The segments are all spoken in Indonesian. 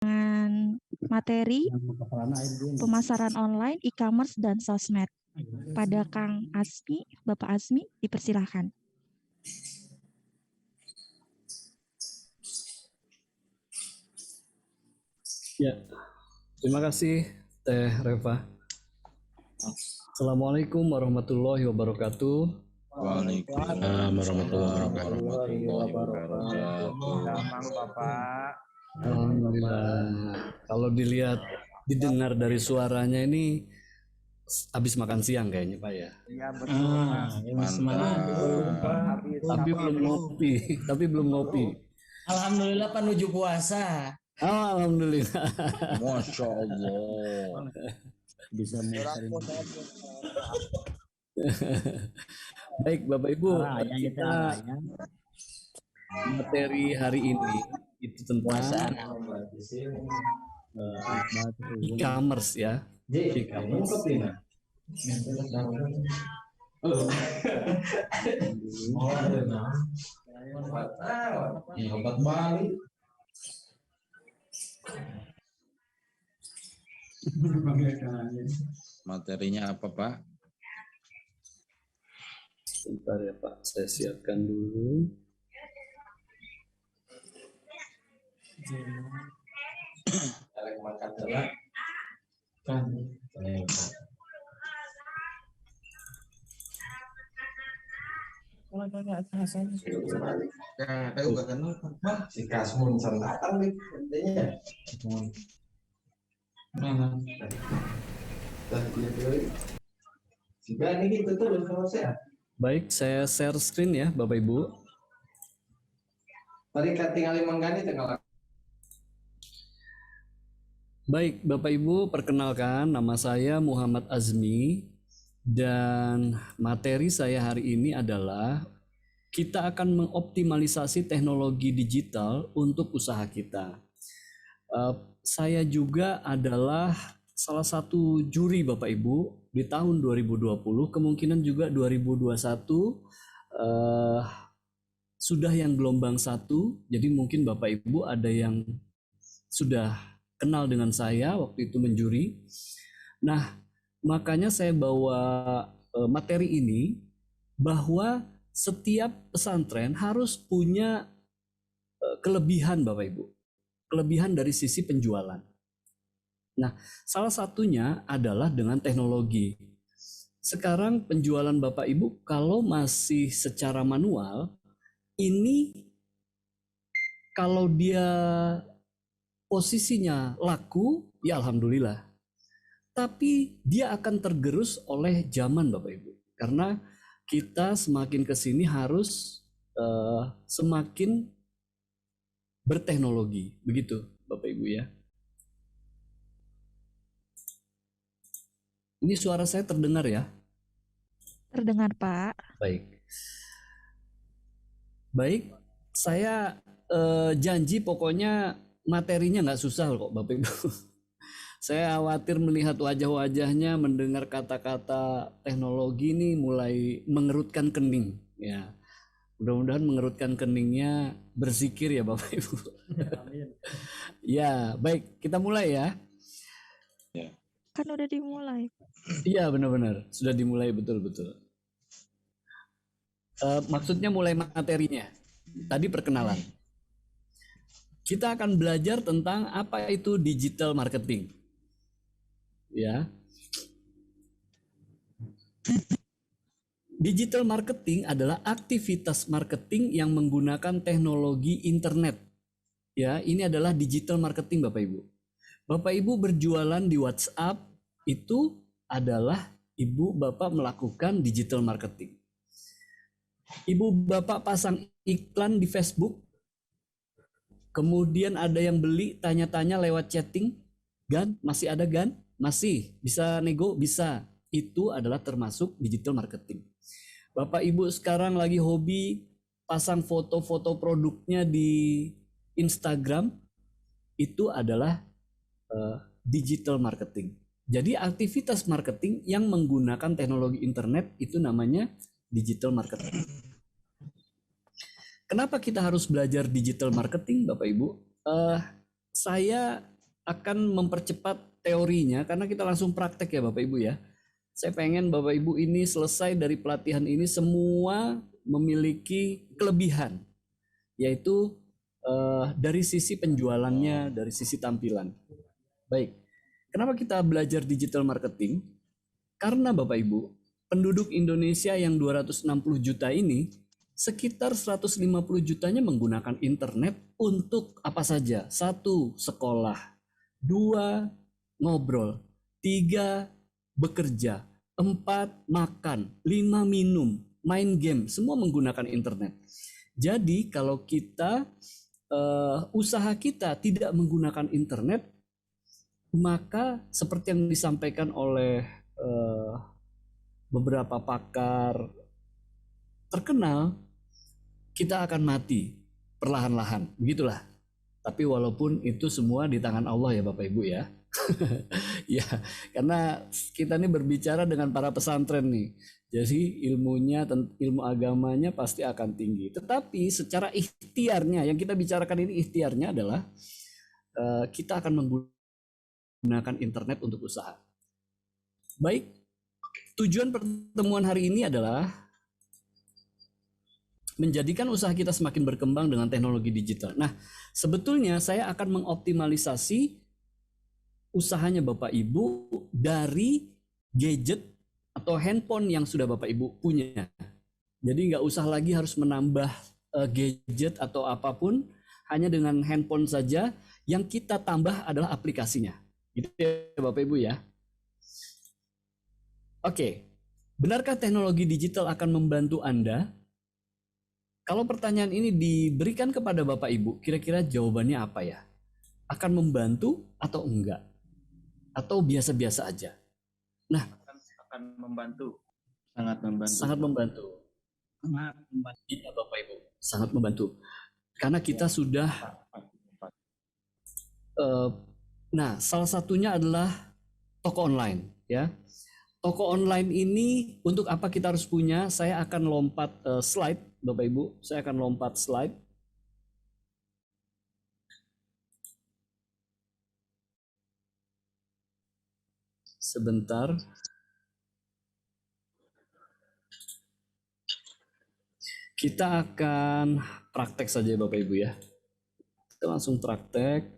dengan materi pemasaran online, e-commerce, dan sosmed. Pada Kang Asmi, Bapak Asmi, dipersilahkan. Ya, terima kasih Teh Reva. Assalamualaikum warahmatullahi wabarakatuh. Waalaikumsalam warahmatullahi wabarakatuh. Bapak. Alhamdulillah. Kalau didengar dari suaranya ini habis makan siang kayaknya Pak ya. Iya betul. Mantap. Tapi belum ngopi. Alhamdulillah menuju puasa. Alhamdulillah. Masya Allah. Bisa Baik Bapak Ibu, kita materi hari ini itu tentang e-commerce ya. E-commerce. Materinya apa Pak? Sebentar ya Pak, saya siapkan dulu. Si Kasmun datang nih intinya. Jika ini gitu terus kalau saya. Baik, saya share screen ya Bapak Ibu. Tadi tinggal menggani tinggal. Baik, Bapak Ibu, perkenalkan nama saya Muhammad Azmi dan materi saya hari ini adalah kita akan mengoptimalisasi teknologi digital untuk usaha kita. Saya juga adalah salah satu juri Bapak Ibu di tahun 2020, kemungkinan juga 2021 sudah yang gelombang 1, jadi mungkin Bapak Ibu ada yang sudah kenal dengan saya waktu itu menjuri. Nah, makanya saya bawa materi ini bahwa setiap pesantren harus punya kelebihan Bapak Ibu. Kelebihan dari sisi penjualan. Nah, salah satunya adalah dengan teknologi. Sekarang penjualan Bapak Ibu kalau masih secara manual, ini kalau dia posisinya laku, ya alhamdulillah. Tapi dia akan tergerus oleh zaman Bapak Ibu. Karena kita semakin ke sini harus semakin berteknologi. Begitu Bapak Ibu ya. Ini suara saya terdengar ya? Terdengar Pak. Baik, saya janji pokoknya materinya nggak susah kok Bapak Ibu. Saya khawatir melihat wajah-wajahnya, mendengar kata-kata teknologi ini mulai mengerutkan kening. Ya, mudah-mudahan mengerutkan keningnya, berzikir ya Bapak Ibu. Ya, baik, kita mulai ya. Kan udah dimulai. Iya benar-benar, sudah dimulai betul-betul. Maksudnya mulai materinya. Tadi perkenalan. Kita akan belajar tentang apa itu digital marketing. Ya. Digital marketing adalah aktivitas marketing yang menggunakan teknologi internet. Ya, ini adalah digital marketing Bapak Ibu. Bapak Ibu berjualan di WhatsApp, itu adalah Ibu Bapak melakukan digital marketing. Ibu Bapak pasang iklan di Facebook, kemudian ada yang beli, tanya-tanya lewat chatting, Gan, masih ada Gan? Masih. Bisa nego? Bisa. Itu adalah termasuk digital marketing. Bapak Ibu sekarang lagi hobi pasang foto-foto produknya di Instagram, itu adalah digital marketing. Jadi aktivitas marketing yang menggunakan teknologi internet itu namanya digital marketing. Kenapa kita harus belajar digital marketing Bapak Ibu? Saya akan mempercepat teorinya karena kita langsung praktek ya Bapak Ibu ya. Saya pengen Bapak Ibu ini selesai dari pelatihan ini semua memiliki kelebihan, yaitu dari sisi penjualannya, dari sisi tampilan. Baik, kenapa kita belajar digital marketing? Karena Bapak Ibu, penduduk Indonesia yang 260 juta ini, sekitar 150 jutanya menggunakan internet untuk apa saja. 1, sekolah. 2, ngobrol. 3, bekerja. 4, makan. 5, minum. Main game. Semua menggunakan internet. Jadi kalau kita, usaha kita tidak menggunakan internet, maka seperti yang disampaikan oleh beberapa pakar terkenal, kita akan mati perlahan-lahan, begitulah. Tapi walaupun itu semua di tangan Allah ya Bapak Ibu ya. Ya, karena kita ini berbicara dengan para pesantren nih. Jadi ilmunya, ilmu agamanya pasti akan tinggi. Tetapi secara ikhtiarnya, yang kita bicarakan ini ikhtiarnya adalah kita akan menggunakan internet untuk usaha. Baik, tujuan pertemuan hari ini adalah menjadikan usaha kita semakin berkembang dengan teknologi digital. Nah, sebetulnya saya akan mengoptimalisasi usahanya Bapak Ibu dari gadget atau handphone yang sudah Bapak Ibu punya. Jadi nggak usah lagi harus menambah gadget atau apapun, hanya dengan handphone saja. Yang kita tambah adalah aplikasinya. Gitu ya Bapak Ibu ya. Oke, benarkah teknologi digital akan membantu Anda? Kalau pertanyaan ini diberikan kepada Bapak Ibu, kira-kira jawabannya apa ya? Akan membantu atau enggak? Atau biasa-biasa aja? Nah, akan membantu. Sangat membantu. Sangat membantu. Sangat membantu. Iya Bapak Ibu, sangat membantu. Karena kita sudah, nah salah satunya adalah toko online ya. Toko online ini untuk apa kita harus punya? Saya akan lompat slide, Bapak Ibu. Saya akan lompat slide. Sebentar. Kita akan praktek saja Bapak Ibu ya. Kita langsung praktek.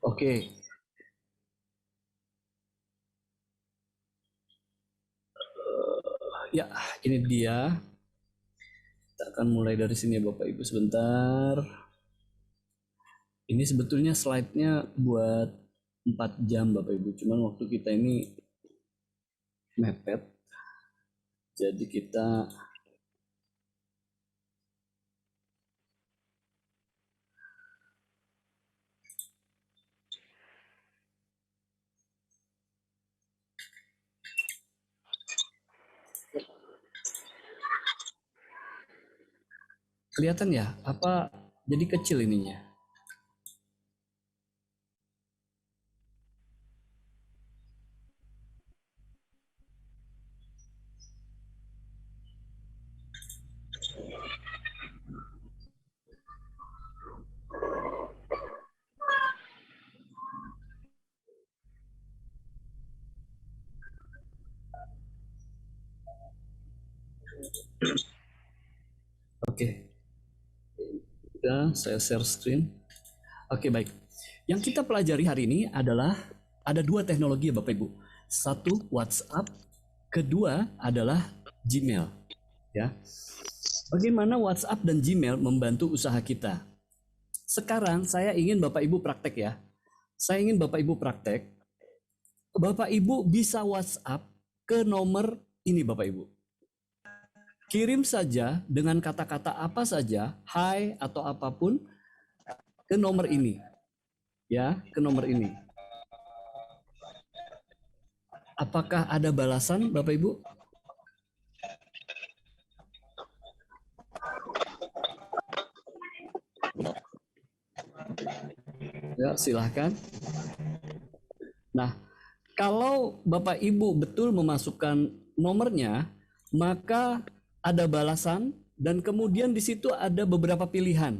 Oke. Ya, ini dia. Kita akan mulai dari sini ya Bapak Ibu sebentar. Ini sebetulnya slide-nya buat 4 jam Bapak Ibu. Cuman waktu kita ini mepet. Jadi kita kelihatan ya, apa jadi kecil ininya? Oke. Ya, saya share screen. Oke, baik. Yang kita pelajari hari ini adalah ada 2 teknologi ya Bapak Ibu. 1 WhatsApp, kedua adalah Gmail. Ya. Bagaimana WhatsApp dan Gmail membantu usaha kita? Sekarang saya ingin Bapak Ibu praktek ya. Saya ingin Bapak Ibu praktek. Bapak Ibu bisa WhatsApp ke nomor ini Bapak Ibu. Kirim saja dengan kata-kata apa saja, hai atau apapun, ke nomor ini. Ya, ke nomor ini. Apakah ada balasan Bapak Ibu? Ya, silahkan. Nah, kalau Bapak Ibu betul memasukkan nomornya, maka ada balasan dan kemudian di situ ada beberapa pilihan.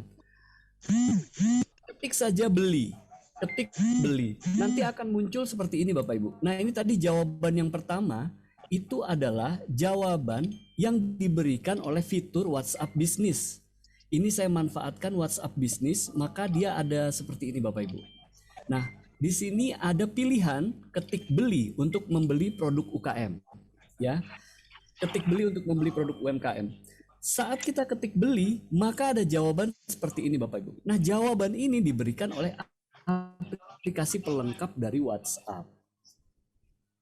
Ketik saja beli, ketik beli. Nanti akan muncul seperti ini Bapak Ibu. Nah, ini tadi jawaban yang pertama itu adalah jawaban yang diberikan oleh fitur WhatsApp Business. Ini saya manfaatkan WhatsApp Business, maka dia ada seperti ini Bapak Ibu. Nah, di sini ada pilihan ketik beli untuk membeli produk UKM. Ya. Ketik beli untuk membeli produk UMKM. Saat kita ketik beli, maka ada jawaban seperti ini Bapak Ibu. Nah, jawaban ini diberikan oleh aplikasi pelengkap dari WhatsApp.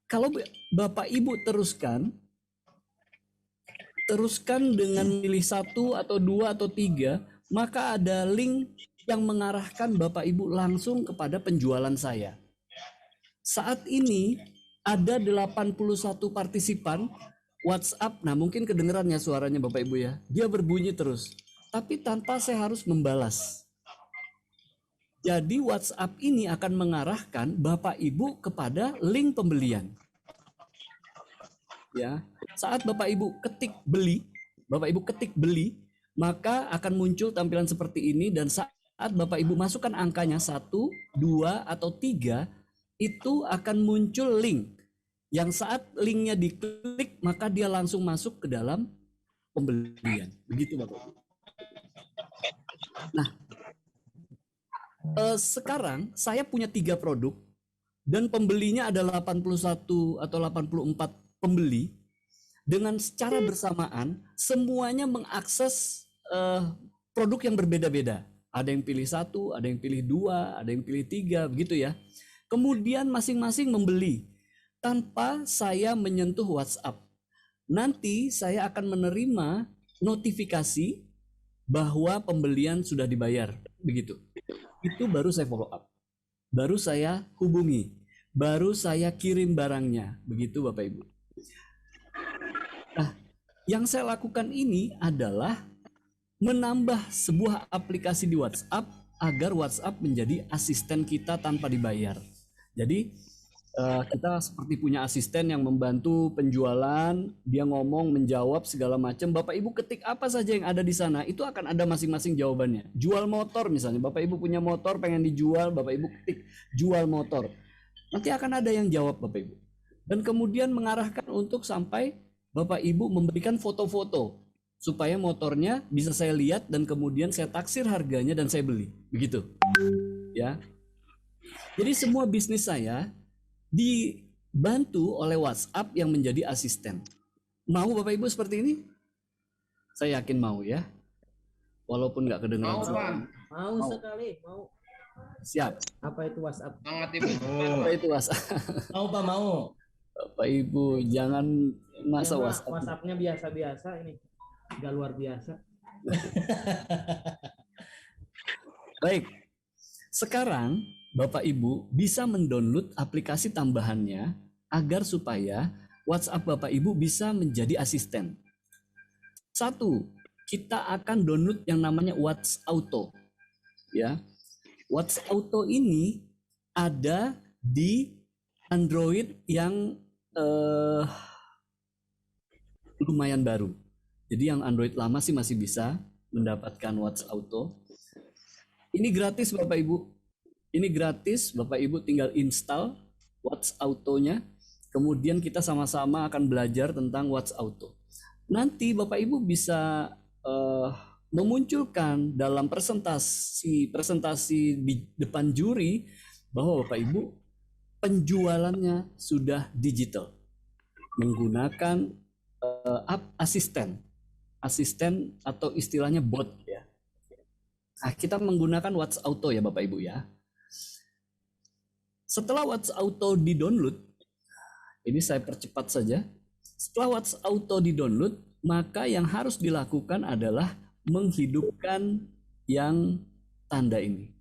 Kalau Bapak Ibu teruskan dengan pilih 1 atau 2 atau 3, maka ada link yang mengarahkan Bapak Ibu langsung kepada penjualan saya. Saat ini ada 81 partisipan WhatsApp. Nah, mungkin kedengerannya suaranya Bapak Ibu ya. Dia berbunyi terus, tapi tanpa saya harus membalas. Jadi WhatsApp ini akan mengarahkan Bapak Ibu kepada link pembelian. Ya, saat Bapak Ibu ketik beli, maka akan muncul tampilan seperti ini, dan saat Bapak Ibu masukkan angkanya 1, 2, atau 3, itu akan muncul link. Yang saat linknya diklik, maka dia langsung masuk ke dalam pembelian. Begitu Bapak Ibu. Nah, sekarang saya punya 3 produk, dan pembelinya ada 81 atau 84 pembeli. Dengan secara bersamaan, semuanya mengakses produk yang berbeda-beda. Ada yang pilih 1, ada yang pilih 2, ada yang pilih 3, begitu ya. Kemudian masing-masing membeli tanpa saya menyentuh WhatsApp. Nanti saya akan menerima notifikasi bahwa pembelian sudah dibayar, begitu. Itu baru saya follow up. Baru saya hubungi, baru saya kirim barangnya, begitu Bapak Ibu. Nah, yang saya lakukan ini adalah menambah sebuah aplikasi di WhatsApp agar WhatsApp menjadi asisten kita tanpa dibayar. Jadi kita seperti punya asisten yang membantu penjualan, dia ngomong, menjawab segala macam. Bapak Ibu ketik apa saja yang ada di sana, itu akan ada masing-masing jawabannya. Jual motor misalnya, Bapak Ibu punya motor pengen dijual, Bapak Ibu ketik jual motor. Nanti akan ada yang jawab Bapak Ibu. Dan kemudian mengarahkan untuk sampai Bapak Ibu memberikan foto-foto supaya motornya bisa saya lihat dan kemudian saya taksir harganya dan saya beli. Begitu. Ya. Jadi semua bisnis saya dibantu oleh WhatsApp yang menjadi asisten. Mau Bapak Ibu seperti ini? Saya yakin mau ya. Walaupun nggak kedengeran. Mau sekali, mau. Siap. Apa itu WhatsApp? Apa itu WhatsApp? Mau Pak, mau. Bapak Ibu jangan masa Ya, WhatsApp. WhatsApp-nya biasa-biasa ini. Nggak luar biasa. Baik. Sekarang Bapak Ibu bisa mendownload aplikasi tambahannya agar supaya WhatsApp Bapak Ibu bisa menjadi asisten. 1, kita akan download yang namanya WhatsAuto. Ya. WhatsAuto ini ada di Android yang lumayan baru. Jadi yang Android lama sih masih bisa mendapatkan WhatsAuto. Ini gratis Bapak Ibu. Ini gratis, Bapak Ibu tinggal install WhatsAuto-nya. Kemudian kita sama-sama akan belajar tentang WhatsAuto. Nanti Bapak Ibu bisa memunculkan dalam presentasi di depan juri bahwa Bapak Ibu penjualannya sudah digital menggunakan asisten atau istilahnya bot ya. Nah, kita menggunakan WhatsAuto ya Bapak Ibu ya. Setelah WhatsAuto di-download, ini saya percepat saja. Setelah WhatsAuto di-download, maka yang harus dilakukan adalah menghidupkan yang tanda ini.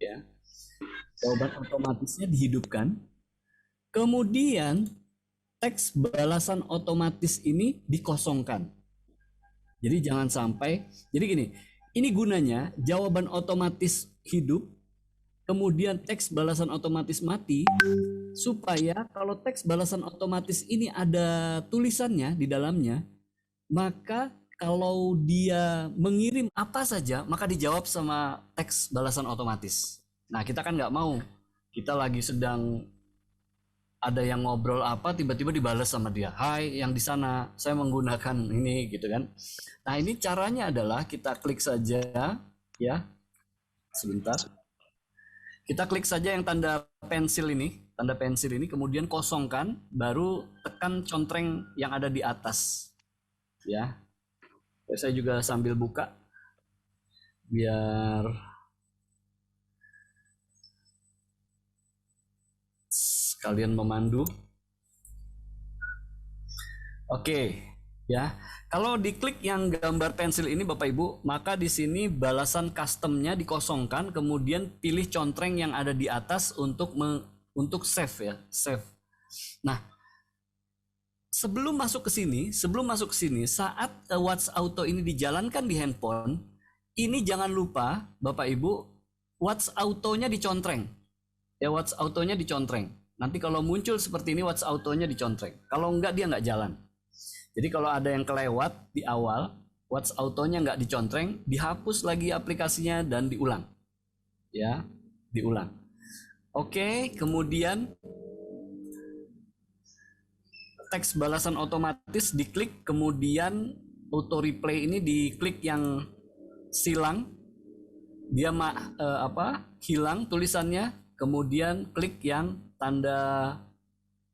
Ya. Jawaban otomatisnya dihidupkan. Kemudian teks balasan otomatis ini dikosongkan. Jadi jangan sampai, jadi gini, ini gunanya jawaban otomatis hidup. kemudian teks balasan otomatis mati, supaya kalau teks balasan otomatis ini ada tulisannya di dalamnya, maka kalau dia mengirim apa saja, maka dijawab sama teks balasan otomatis. Nah, kita kan nggak mau. Kita lagi sedang ada yang ngobrol apa, tiba-tiba dibalas sama dia. Hai, yang di sana, saya menggunakan ini, gitu kan. Nah, ini caranya adalah kita klik saja, ya. Sebentar. Kita klik saja yang tanda pensil ini, kemudian kosongkan, baru tekan contreng yang ada di atas. Ya. Saya juga sambil buka biar sekalian memandu. Oke, ya. Kalau diklik yang gambar pensil ini Bapak Ibu, maka di sini balasan customnya dikosongkan, kemudian pilih contreng yang ada di atas untuk save ya, save. Nah, sebelum masuk ke sini, saat Watch Auto ini dijalankan di handphone, ini jangan lupa Bapak Ibu, Watch Auto-nya dicontreng. Ya, Watch Auto-nya dicontreng. Nanti kalau muncul seperti ini, Watch Auto-nya dicontreng. Kalau enggak, dia enggak jalan. Jadi kalau ada yang kelewat di awal, Watch Auto-nya enggak dicontreng, dihapus lagi aplikasinya dan diulang. Ya, diulang. Oke, kemudian teks balasan otomatis diklik, kemudian auto replay ini diklik yang silang, dia hilang tulisannya, kemudian klik yang tanda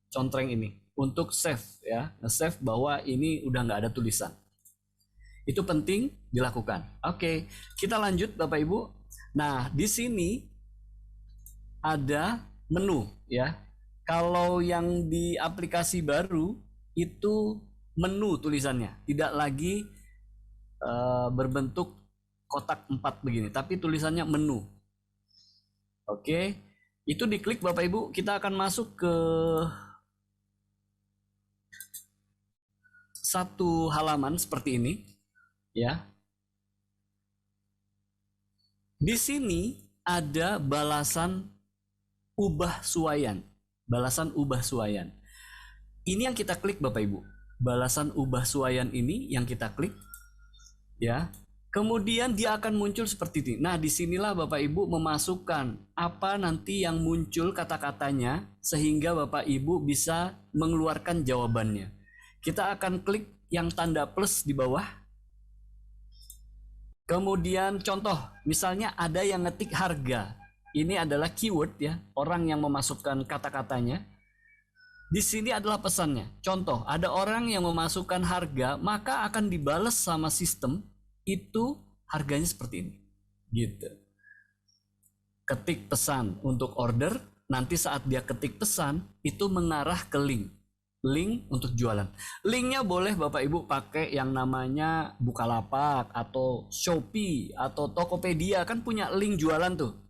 contreng ini untuk save ya, save bahwa ini udah nggak ada tulisan. Itu penting dilakukan. Oke, kita lanjut Bapak Ibu. Nah, di sini ada menu ya. Kalau yang di aplikasi baru itu menu tulisannya, tidak lagi berbentuk kotak 4 begini, tapi tulisannya menu. Oke, itu diklik Bapak Ibu, kita akan masuk ke satu halaman seperti ini, ya. Di sini ada balasan ubah suayan. Balasan ubah suayan. Ini yang kita klik Bapak Ibu. Balasan ubah suayan ini yang kita klik. Ya. Kemudian dia akan muncul seperti ini. Nah, disinilah Bapak Ibu memasukkan apa nanti yang muncul kata-katanya sehingga Bapak Ibu bisa mengeluarkan jawabannya. Kita akan klik yang tanda plus di bawah. Kemudian contoh, misalnya ada yang ngetik harga. Ini adalah keyword ya, orang yang memasukkan kata-katanya. Di sini adalah pesannya. Contoh, ada orang yang memasukkan harga, maka akan dibalas sama sistem itu harganya seperti ini. Gitu. Ketik pesan untuk order, nanti saat dia ketik pesan, itu mengarah ke link. Link untuk jualan. Linknya boleh Bapak Ibu pakai yang namanya Bukalapak atau Shopee atau Tokopedia, kan punya link jualan tuh.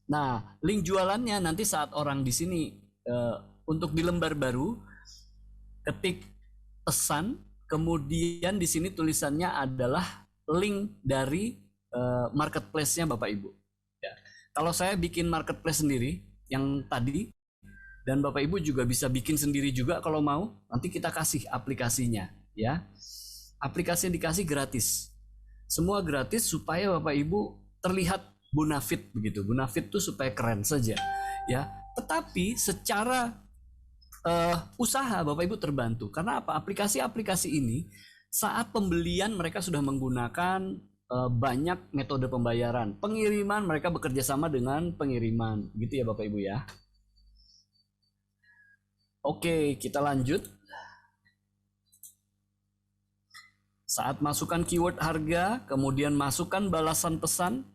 Nah, link jualannya nanti saat orang di sini untuk di lembar baru ketik pesan, kemudian di sini tulisannya adalah link dari marketplace-nya Bapak Ibu. Ya. Kalau saya bikin marketplace sendiri yang tadi, dan Bapak Ibu juga bisa bikin sendiri juga kalau mau, nanti kita kasih aplikasinya, ya. Aplikasi yang dikasih gratis. Semua gratis supaya Bapak Ibu terlihat bonafit begitu. Bonafit itu supaya keren saja, ya. Tetapi secara usaha Bapak Ibu terbantu. Karena apa? Aplikasi-aplikasi ini saat pembelian mereka sudah menggunakan banyak metode pembayaran. Pengiriman mereka bekerja sama dengan pengiriman, gitu ya Bapak Ibu ya. Oke, kita lanjut. Saat masukkan keyword harga, kemudian masukkan balasan pesan,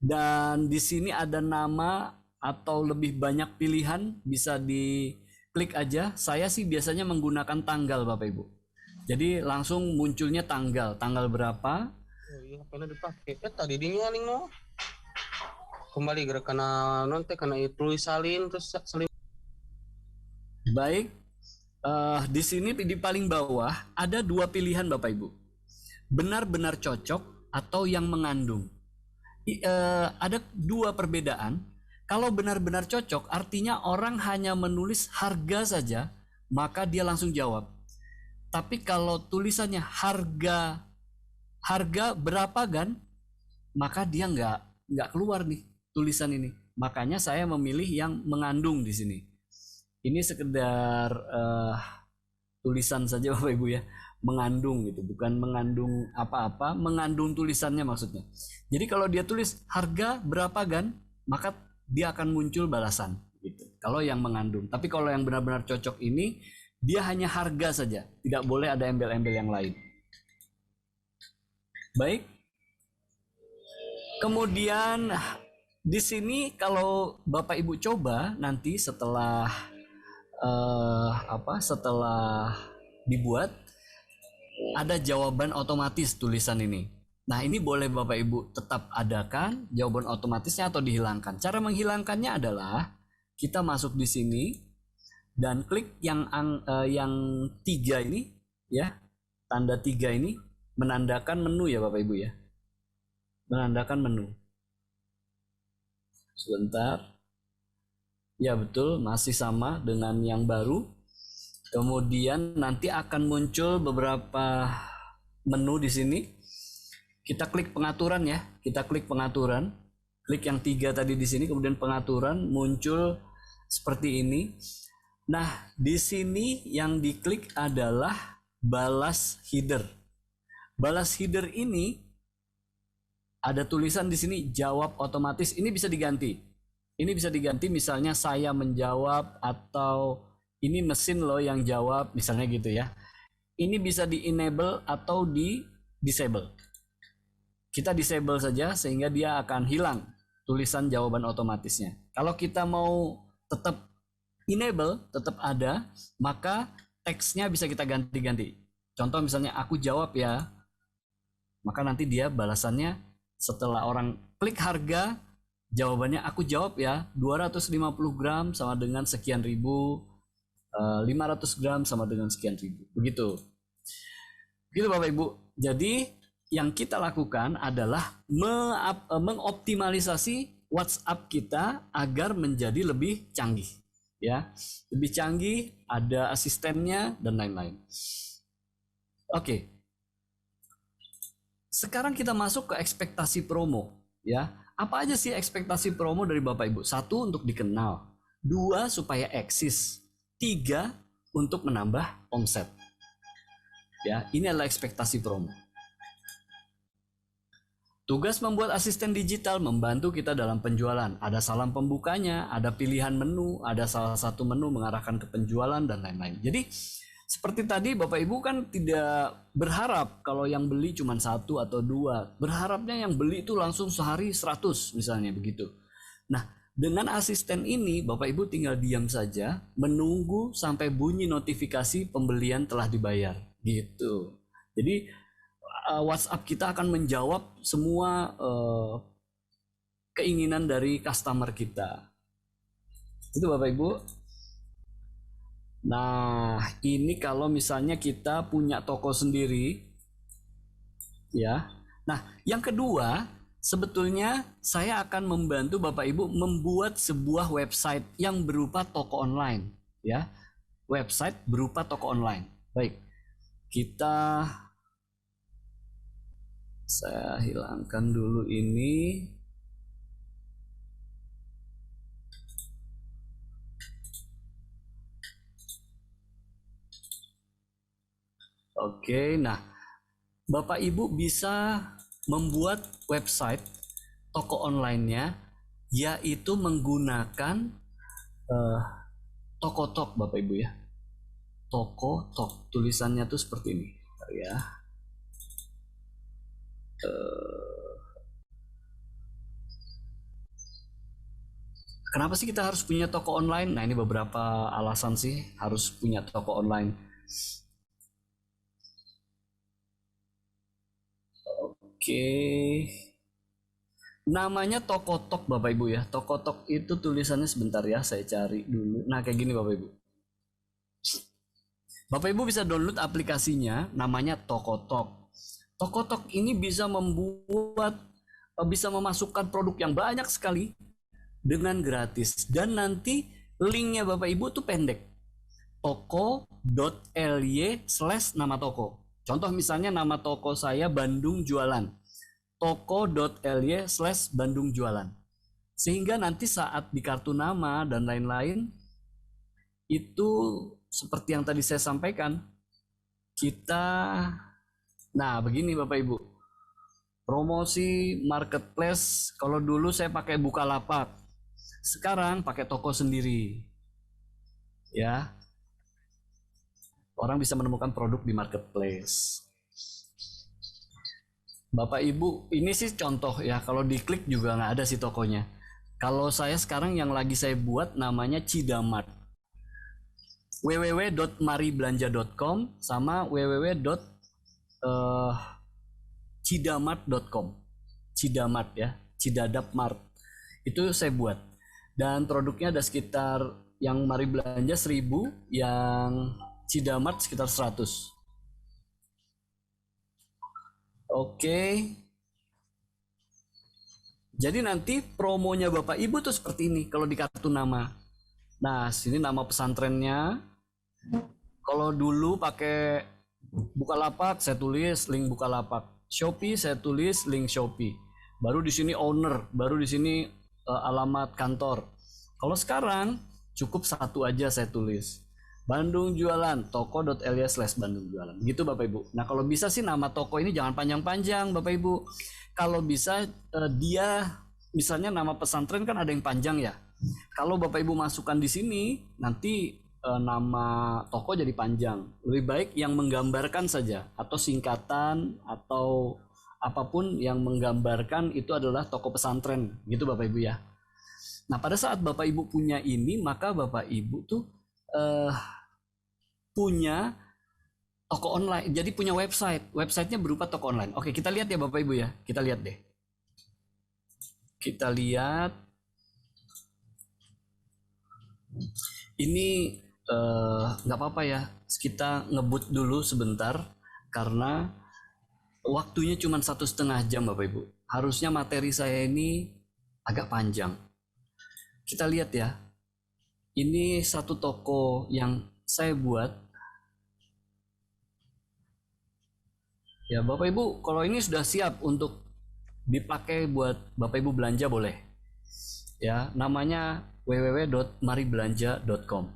dan di sini ada nama atau lebih banyak pilihan, bisa diklik aja. Saya sih biasanya menggunakan tanggal Bapak Ibu. Jadi langsung munculnya tanggal berapa. Oh iya, pernah dipakai. Tadi dinya nih no. Kembali gerak karena nanti karena tulis salin terus salin. Baik, di sini di paling bawah ada dua pilihan Bapak Ibu. Benar-benar cocok atau yang mengandung. Ada dua perbedaan. Kalau benar-benar cocok, artinya orang hanya menulis harga saja, maka dia langsung jawab. Tapi kalau tulisannya harga berapa Gan, maka dia nggak keluar nih tulisan ini. Makanya saya memilih yang mengandung di sini. Ini sekedar tulisan saja Bapak Ibu ya, mengandung gitu, bukan mengandung apa-apa, mengandung tulisannya maksudnya. Jadi kalau dia tulis harga berapa Gan, maka dia akan muncul balasan gitu. Kalau yang mengandung. Tapi kalau yang benar-benar cocok ini, dia hanya harga saja, tidak boleh ada embel-embel yang lain. Baik. Kemudian di sini kalau Bapak Ibu coba nanti setelah setelah dibuat, ada jawaban otomatis tulisan ini. Nah, ini boleh Bapak Ibu tetap adakan jawaban otomatisnya atau dihilangkan. Cara menghilangkannya adalah kita masuk di sini dan klik yang 3 ini ya, tanda 3 ini menandakan menu ya Bapak Ibu ya. Menandakan menu. Sebentar. Ya betul, masih sama dengan yang baru. Kemudian nanti akan muncul beberapa menu di sini. Kita klik pengaturan ya, kita klik pengaturan, klik yang 3 tadi di sini, kemudian pengaturan muncul seperti ini. Nah, di sini yang diklik adalah balas header. Balas header ini ada tulisan di sini jawab otomatis. Ini bisa diganti. Ini bisa diganti misalnya saya menjawab atau ini mesin loh yang jawab misalnya gitu ya. Ini bisa di enable atau di disable. Kita disable saja sehingga dia akan hilang tulisan jawaban otomatisnya. Kalau kita mau tetap enable, tetap ada, maka teksnya bisa kita ganti-ganti. Contoh misalnya aku jawab ya, maka nanti dia balasannya setelah orang klik harga, jawabannya aku jawab ya, 250 gram sama dengan sekian ribu, 500 gram sama dengan sekian ribu. Begitu. Begitu Bapak Ibu. Jadi yang kita lakukan adalah mengoptimalisasi WhatsApp kita agar menjadi lebih canggih, ya, lebih canggih, ada asistennya dan lain-lain. Oke, sekarang kita masuk ke ekspektasi promo, ya. Apa aja sih ekspektasi promo dari Bapak Ibu? 1 untuk dikenal, 2 supaya eksis, 3 untuk menambah omset. Ya, ini adalah ekspektasi promo. Tugas membuat asisten digital membantu kita dalam penjualan. Ada salam pembukanya, ada pilihan menu, ada salah satu menu mengarahkan ke penjualan dan lain-lain. Jadi seperti tadi Bapak Ibu kan tidak berharap kalau yang beli cuma 1 atau 2. Berharapnya yang beli itu langsung sehari 100 misalnya begitu. Nah, dengan asisten ini Bapak Ibu tinggal diam saja menunggu sampai bunyi notifikasi pembelian telah dibayar gitu. Jadi WhatsApp kita akan menjawab semua keinginan dari customer kita. Itu Bapak Ibu. Nah, ini kalau misalnya kita punya toko sendiri, ya. Nah, yang kedua, sebetulnya saya akan membantu Bapak Ibu membuat sebuah website yang berupa toko online, ya. Website berupa toko online. Baik, saya hilangkan dulu ini. Oke, nah Bapak Ibu bisa membuat website toko online-nya yaitu menggunakan Tokotok Bapak Ibu ya. Tokotok, tulisannya tuh seperti ini. Bentar ya. Kenapa sih kita harus punya toko online? Nah, ini beberapa alasan sih harus punya toko online. Oke. Namanya Tokotok Bapak Ibu ya. Tokotok itu tulisannya sebentar ya, saya cari dulu. Nah, kayak gini Bapak Ibu. Bapak Ibu bisa download aplikasinya, namanya Tokotok. Tokotok ini bisa memasukkan produk yang banyak sekali dengan gratis. Dan nanti linknya Bapak Ibu tuh pendek. toko.ly/nama toko. Contoh misalnya nama toko saya Bandung Jualan. toko.ly/Bandung Jualan. Sehingga nanti saat di kartu nama dan lain-lain, itu seperti yang tadi saya sampaikan, nah begini Bapak Ibu, promosi marketplace, kalau dulu saya pakai Bukalapak, sekarang pakai toko sendiri, ya. Orang bisa menemukan produk di marketplace. Bapak Ibu, ini sih contoh ya, kalau diklik juga nggak ada sih tokonya. Kalau saya sekarang yang lagi saya buat namanya Cidamart. www.maribelanja.com sama www.cidamart.com. Cidamart ya, Cidadap Mart. Itu saya buat. Dan produknya ada sekitar yang Mari Belanja 1000, yang Cidamart sekitar 100. Oke. Jadi nanti promonya Bapak Ibu tuh seperti ini kalau di kartu nama. Nah, sini nama pesantrennya. Kalau dulu pakai Bukalapak, saya tulis link Bukalapak. Shopee saya tulis link Shopee. Baru di sini owner, baru di sini alamat kantor. Kalau sekarang cukup satu aja saya tulis. Bandung Jualan, toko.ly/Bandung Jualan. Gitu Bapak Ibu. Nah, kalau bisa sih nama toko ini jangan panjang-panjang Bapak Ibu. Kalau bisa dia misalnya nama pesantren kan ada yang panjang ya. Kalau Bapak Ibu masukkan di sini, nanti nama toko jadi panjang. Lebih baik yang menggambarkan saja, atau singkatan, atau apapun yang menggambarkan itu adalah toko pesantren. Gitu Bapak Ibu ya. Nah, pada saat Bapak Ibu punya ini, maka Bapak Ibu tuh punya toko online, jadi punya websitenya berupa toko online. Oke, kita lihat ya Bapak Ibu ya, kita lihat deh. Kita lihat, ini nggak apa-apa ya, kita ngebut dulu sebentar karena waktunya cuma 1,5 jam Bapak Ibu. Harusnya materi saya ini agak panjang. Kita lihat ya, ini satu toko yang saya buat. Ya Bapak Ibu, kalau ini sudah siap untuk dipakai buat Bapak Ibu belanja boleh. Ya, namanya www.maribelanja.com.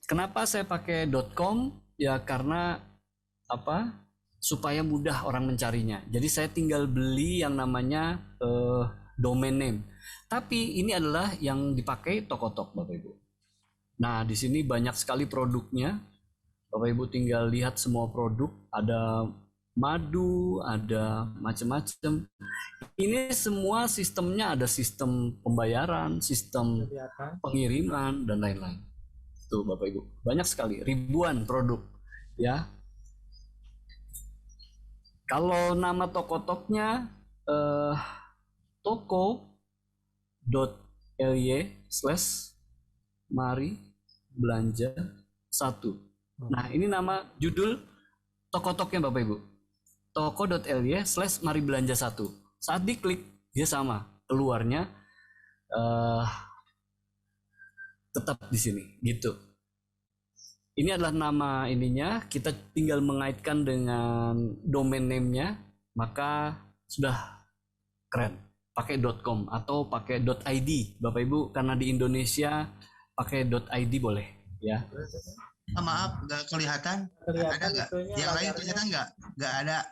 Kenapa saya pakai .com? Ya karena apa? Supaya mudah orang mencarinya. Jadi saya tinggal beli yang namanya domain name. Tapi ini adalah yang dipakai Tokotok Bapak Ibu. Nah, di sini banyak sekali produknya. Bapak Ibu tinggal lihat semua produk, ada madu, ada macam-macam. Ini semua sistemnya ada sistem pembayaran, sistem pengiriman dan lain-lain. Tuh Bapak Ibu, banyak sekali, ribuan produk ya. Kalau nama Tokotoknya toko.ly/Mari Belanja 1. Nah, ini nama judul Tokotoknya Bapak Ibu. Toko.ly/Mari Belanja 1. Saat diklik dia sama, keluarnya tetap di sini gitu. Ini adalah nama ininya, kita tinggal mengaitkan dengan domain name-nya, maka sudah keren. Pakai .com atau pakai .id Bapak Ibu, karena di Indonesia pakai .id boleh ya. Maaf, nggak kelihatan. Ada nggak? Yang lain kelihatan nggak? Nggak ada.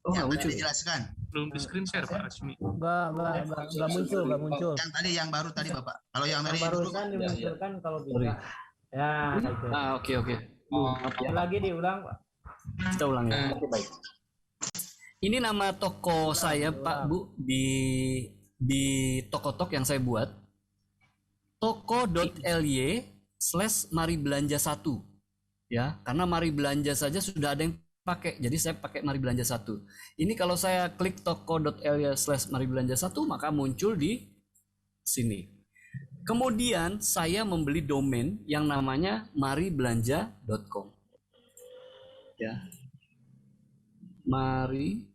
Oh, yang muncul. tadi dijelaskan. Belum di screen share Pak Resmi. Nggak muncul. Yang tadi yang baru tadi Bapak. Kalau yang dari dulu Barusan dimunculkan kalau Sorry. bisa. Ya, itu. Oke. Maaf ya. Lagi diulang, Pak. Kita ulang ya. Oke, baik. Ini nama toko saya Pak Bu di Tokotok yang saya buat. Toko.ly/Mari Belanja 1. Ya, karena Mari Belanja saja sudah ada yang pakai. Jadi saya pakai Mari Belanja 1. Ini kalau saya klik toko.ly/Mari Belanja 1 maka muncul di sini. Kemudian saya membeli domain yang namanya maribelanja.com. Ya. Mari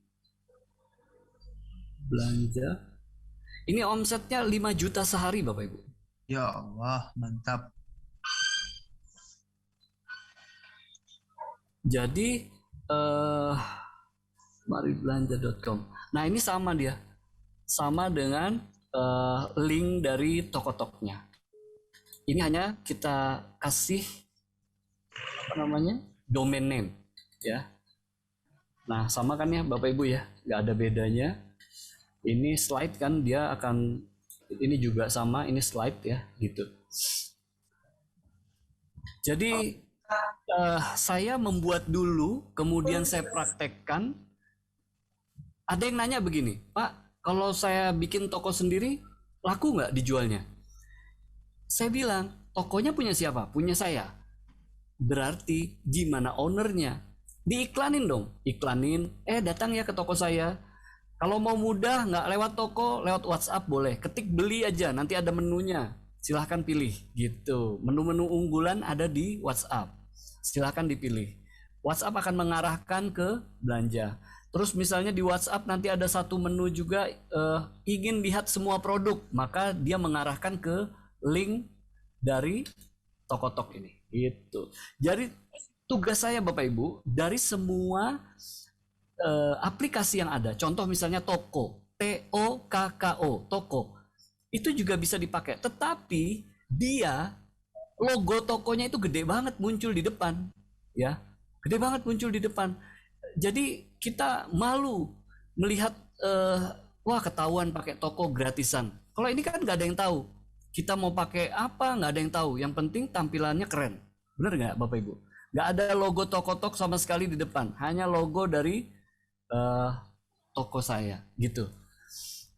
Belanja. Ini omsetnya 5 juta sehari Bapak Ibu. Ya Allah, mantap. Jadi maribelanja.com. Nah ini sama dia, sama dengan link dari Tokotoknya. Ini hanya kita kasih apa namanya, domain name ya. Nah sama kan ya Bapak Ibu ya, nggak ada bedanya. Ini slide kan dia akan, ini juga sama, ini slide ya gitu. Jadi saya membuat dulu, kemudian saya praktekkan. Ada yang nanya begini, Pak, kalau saya bikin toko sendiri, laku nggak dijualnya? Saya bilang, tokonya punya siapa? Punya saya. Berarti gimana ownernya? Diiklanin dong, iklanin. Datang ya ke toko saya. Kalau mau mudah, nggak lewat toko, lewat WhatsApp boleh. Ketik beli aja, nanti ada menunya. Silahkan pilih gitu. Menu-menu unggulan ada di WhatsApp. Silahkan dipilih. WhatsApp akan mengarahkan ke belanja. Terus misalnya di WhatsApp nanti ada satu menu juga ingin lihat semua produk, maka dia mengarahkan ke link dari Tokotok ini. Gitu. Jadi tugas saya Bapak Ibu dari semua aplikasi yang ada. Contoh misalnya Toko, TOKKO, Toko. Itu juga bisa dipakai. Tetapi dia logo tokonya itu gede banget muncul di depan, ya, gede banget muncul di depan. Jadi kita malu melihat, wah ketahuan pakai toko gratisan. Kalau ini kan nggak ada yang tahu. Kita mau pakai apa nggak ada yang tahu. Yang penting tampilannya keren, bener nggak Bapak Ibu? Nggak ada logo Tokotok sama sekali di depan, hanya logo dari toko saya, gitu.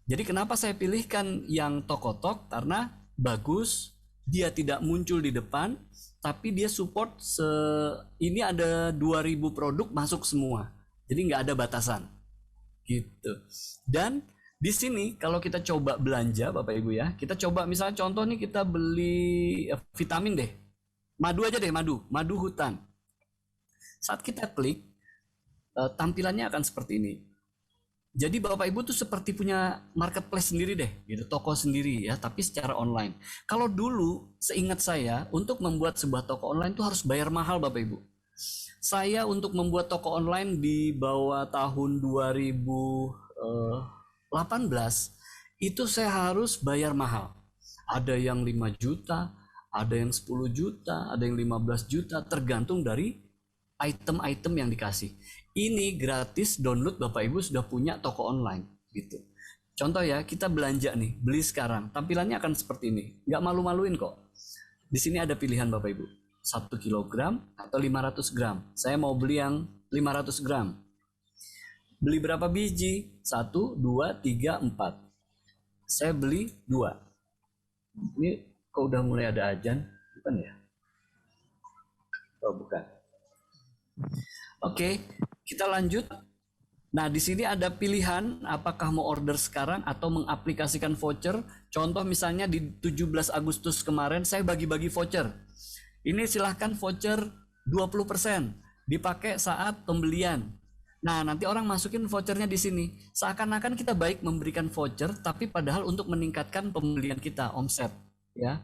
Jadi kenapa saya pilihkan yang Tokotok? Karena bagus. Dia tidak muncul di depan, tapi dia support ini ada 2000 produk masuk semua. Jadi nggak ada batasan. Gitu. Dan di sini kalau kita coba belanja Bapak Ibu ya, kita coba misalnya contoh nih kita beli vitamin deh. Madu aja deh, madu hutan. Saat kita klik, tampilannya akan seperti ini. Jadi Bapak Ibu tuh seperti punya marketplace sendiri deh, gitu, toko sendiri ya, tapi secara online. Kalau dulu, seingat saya, untuk membuat sebuah toko online tuh harus bayar mahal Bapak Ibu. Saya untuk membuat toko online di bawah tahun 2018, itu saya harus bayar mahal. Ada yang 5 juta, ada yang 10 juta, ada yang 15 juta, tergantung dari item-item yang dikasih. Ini gratis download Bapak Ibu sudah punya toko online gitu. Contoh ya, kita belanja nih, beli sekarang, tampilannya akan seperti ini. Nggak malu-maluin kok. Di sini ada pilihan Bapak Ibu, 1 kilogram atau 500 gram. Saya mau beli yang 500 gram. Beli berapa biji? 1, 2, 3, 4. Saya beli 2. Ini kok udah mulai ada ajan? Bukan ya? Oh bukan. Oke, kita lanjut. Nah, di sini ada pilihan apakah mau order sekarang atau mengaplikasikan voucher. Contoh misalnya di 17 Agustus kemarin saya bagi-bagi voucher. Ini silahkan voucher 20% dipakai saat pembelian. Nah, nanti orang masukin vouchernya di sini. Seakan-akan kita baik memberikan voucher, tapi padahal untuk meningkatkan pembelian kita, omset, ya.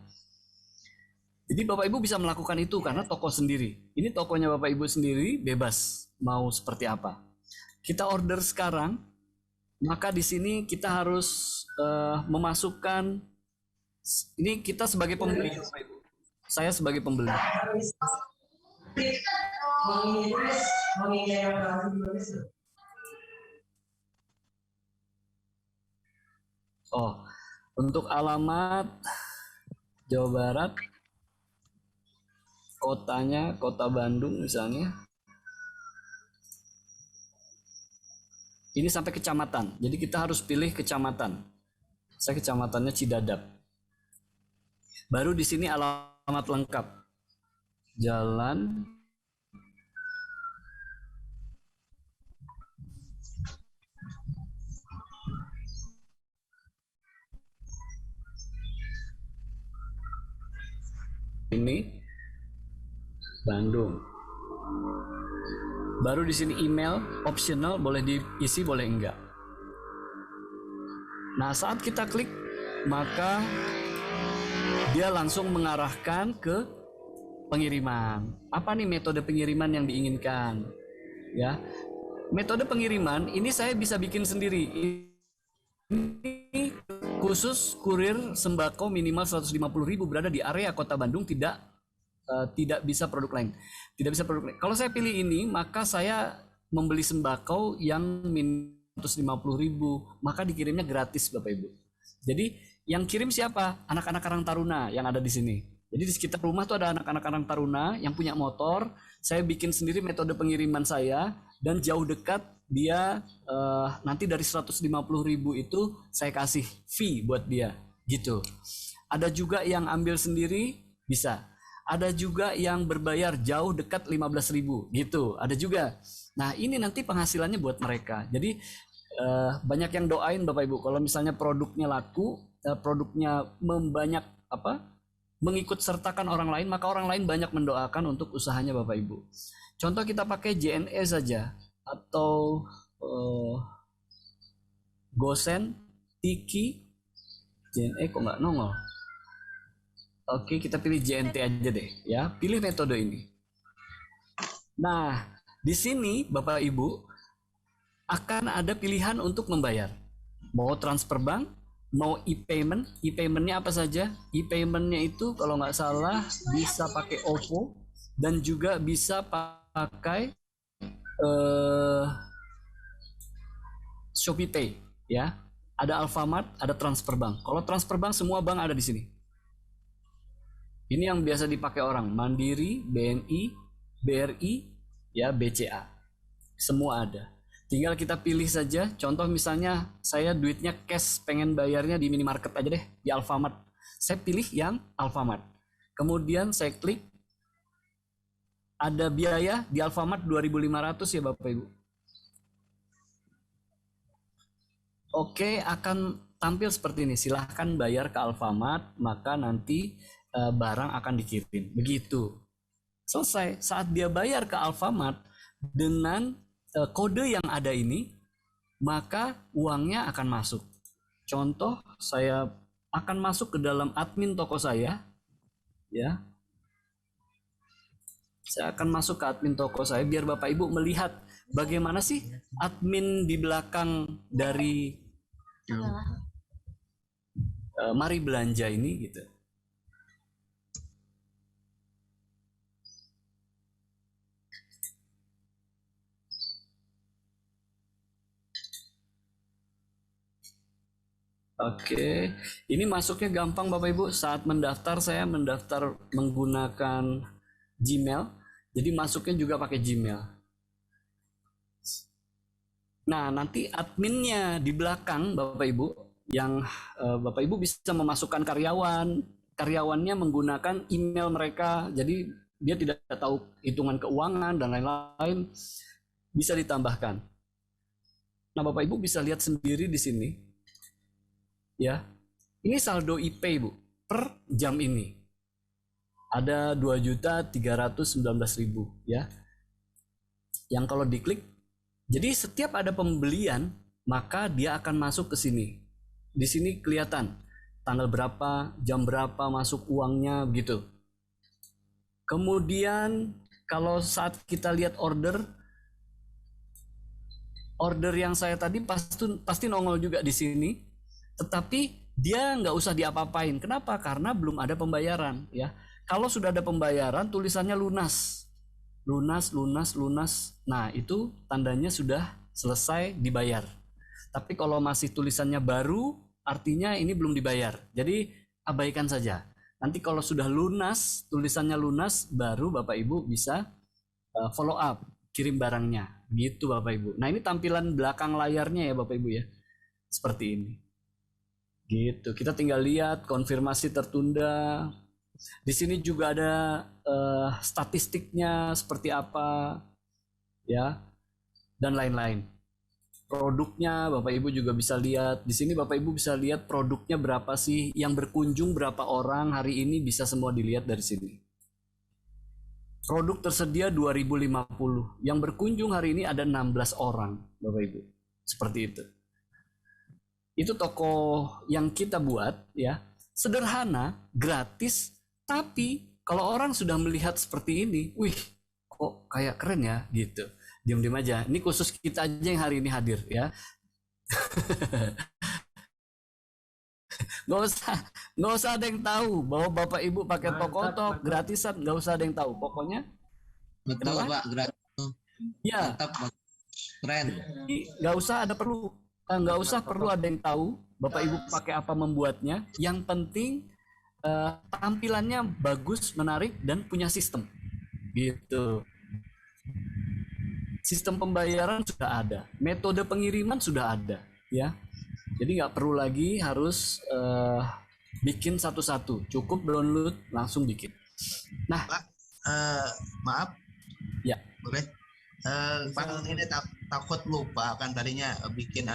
Jadi Bapak Ibu bisa melakukan itu karena toko sendiri. Ini tokonya Bapak Ibu sendiri, bebas mau seperti apa. Kita order sekarang, maka di sini kita harus memasukkan. Ini kita sebagai pembeli, Bapak Ibu. Saya sebagai pembeli. Oh, untuk alamat Jawa Barat. Kotanya Kota Bandung misalnya. Ini sampai kecamatan. Jadi kita harus pilih kecamatan. Saya kecamatannya Cidadap. Baru di sini alamat lengkap. Jalan ini Bandung. Baru di sini email optional, boleh diisi boleh enggak. Nah, saat kita klik, maka dia langsung mengarahkan ke pengiriman. Apa nih metode pengiriman yang diinginkan? Ya, metode pengiriman ini saya bisa bikin sendiri. Ini khusus kurir sembako minimal 150.000 berada di area Kota Bandung, tidak bisa produk lain. Tidak bisa produk lain. Kalau saya pilih ini, maka saya membeli sembako yang minimal 150.000, maka dikirimnya gratis Bapak Ibu. Jadi yang kirim siapa? Anak-anak Karang Taruna yang ada di sini. Jadi di sekitar rumah tuh ada anak-anak Karang Taruna yang punya motor. Saya bikin sendiri metode pengiriman saya, dan jauh dekat dia nanti dari 150.000 itu saya kasih fee buat dia gitu. Ada juga yang ambil sendiri bisa. Ada juga yang berbayar jauh dekat 15.000 gitu. Ada juga. Nah, ini nanti penghasilannya buat mereka. Jadi banyak yang doain Bapak Ibu kalau misalnya produknya laku, produknya mengikut sertakan orang lain, maka orang lain banyak mendoakan untuk usahanya Bapak Ibu. Contoh kita pakai JNE saja, atau Gosen, Tiki, JNE kok nggak nongol. Oke, kita pilih JNT aja deh ya. Pilih metode ini. Nah, di sini Bapak Ibu akan ada pilihan untuk membayar. Mau transfer bank, mau e-payment. E-paymentnya apa saja? E-paymentnya itu kalau nggak salah bisa pakai OVO dan juga bisa pakai Shopee Pay ya. Ada Alfamart, ada transfer bank. Kalau transfer bank semua bank ada di sini. Ini yang biasa dipakai orang, Mandiri, BNI, BRI, ya BCA. Semua ada. Tinggal kita pilih saja. Contoh misalnya saya duitnya cash, pengen bayarnya di minimarket aja deh, di Alfamart. Saya pilih yang Alfamart. Kemudian saya klik. Ada biaya di Alfamart 2.500 ya Bapak Ibu. Oke, akan tampil seperti ini. Silahkan bayar ke Alfamart, maka nanti barang akan dikirim. Begitu. Selesai. Saat dia bayar ke Alfamart dengan kode yang ada ini, maka uangnya akan masuk. Contoh, saya akan masuk ke dalam admin toko saya, ya. Saya akan masuk ke admin toko saya biar Bapak Ibu melihat bagaimana sih admin di belakang dari Mari Belanja ini gitu. Oke, ini masuknya gampang Bapak Ibu. Saat mendaftar saya mendaftar menggunakan Gmail, jadi masuknya juga pakai Gmail. Nah, nanti adminnya di belakang Bapak Ibu, yang Bapak Ibu bisa memasukkan karyawannya menggunakan email mereka, jadi dia tidak tahu hitungan keuangan dan lain-lain, bisa ditambahkan. Nah, Bapak Ibu bisa lihat sendiri di sini. Ya, ini saldo IP Bu per jam ini ada 2.319.000 ya. Yang kalau diklik, jadi setiap ada pembelian maka dia akan masuk ke sini. Di sini kelihatan tanggal berapa, jam berapa masuk uangnya gitu. Kemudian kalau saat kita lihat order yang saya tadi pasti nongol juga di sini. Tetapi dia nggak usah diapa-apain. Kenapa? Karena belum ada pembayaran ya. Kalau sudah ada pembayaran tulisannya lunas. Nah, itu tandanya sudah selesai dibayar. Tapi kalau masih tulisannya baru, artinya ini belum dibayar. Jadi abaikan saja. Nanti kalau sudah lunas, tulisannya lunas, baru Bapak Ibu bisa follow up, kirim barangnya. Gitu Bapak Ibu. Nah, ini tampilan belakang layarnya ya Bapak Ibu ya. Seperti ini. Gitu, kita tinggal lihat konfirmasi tertunda. Di sini juga ada statistiknya seperti apa, ya, dan lain-lain. Produknya Bapak Ibu juga bisa lihat. Di sini Bapak Ibu bisa lihat produknya berapa sih, yang berkunjung berapa orang hari ini, bisa semua dilihat dari sini. Produk tersedia 2050, yang berkunjung hari ini ada 16 orang, Bapak Ibu. Seperti itu. Itu toko yang kita buat ya, sederhana, gratis, tapi kalau orang sudah melihat seperti ini, wih, kok kayak keren ya gitu. Diam-diam aja. Ini khusus kita aja yang hari ini hadir ya. Nggak usah ada yang tahu bahwa Bapak Ibu pakai Tokotok gratisan, nggak usah ada yang tahu. Pokoknya Betul kenapa? Pak, gratis. Ya, Mantap, Pak. Keren. nggak usah perlu ada yang tahu Bapak Ibu pakai apa membuatnya. Yang penting tampilannya bagus, menarik, dan punya sistem. Gitu. Sistem pembayaran sudah ada, metode pengiriman sudah ada, ya. Jadi nggak perlu lagi harus bikin satu-satu, cukup download langsung bikin. Nah, Pak, maaf, ya, boleh? Pak ini takut lupa kan tadinya bikin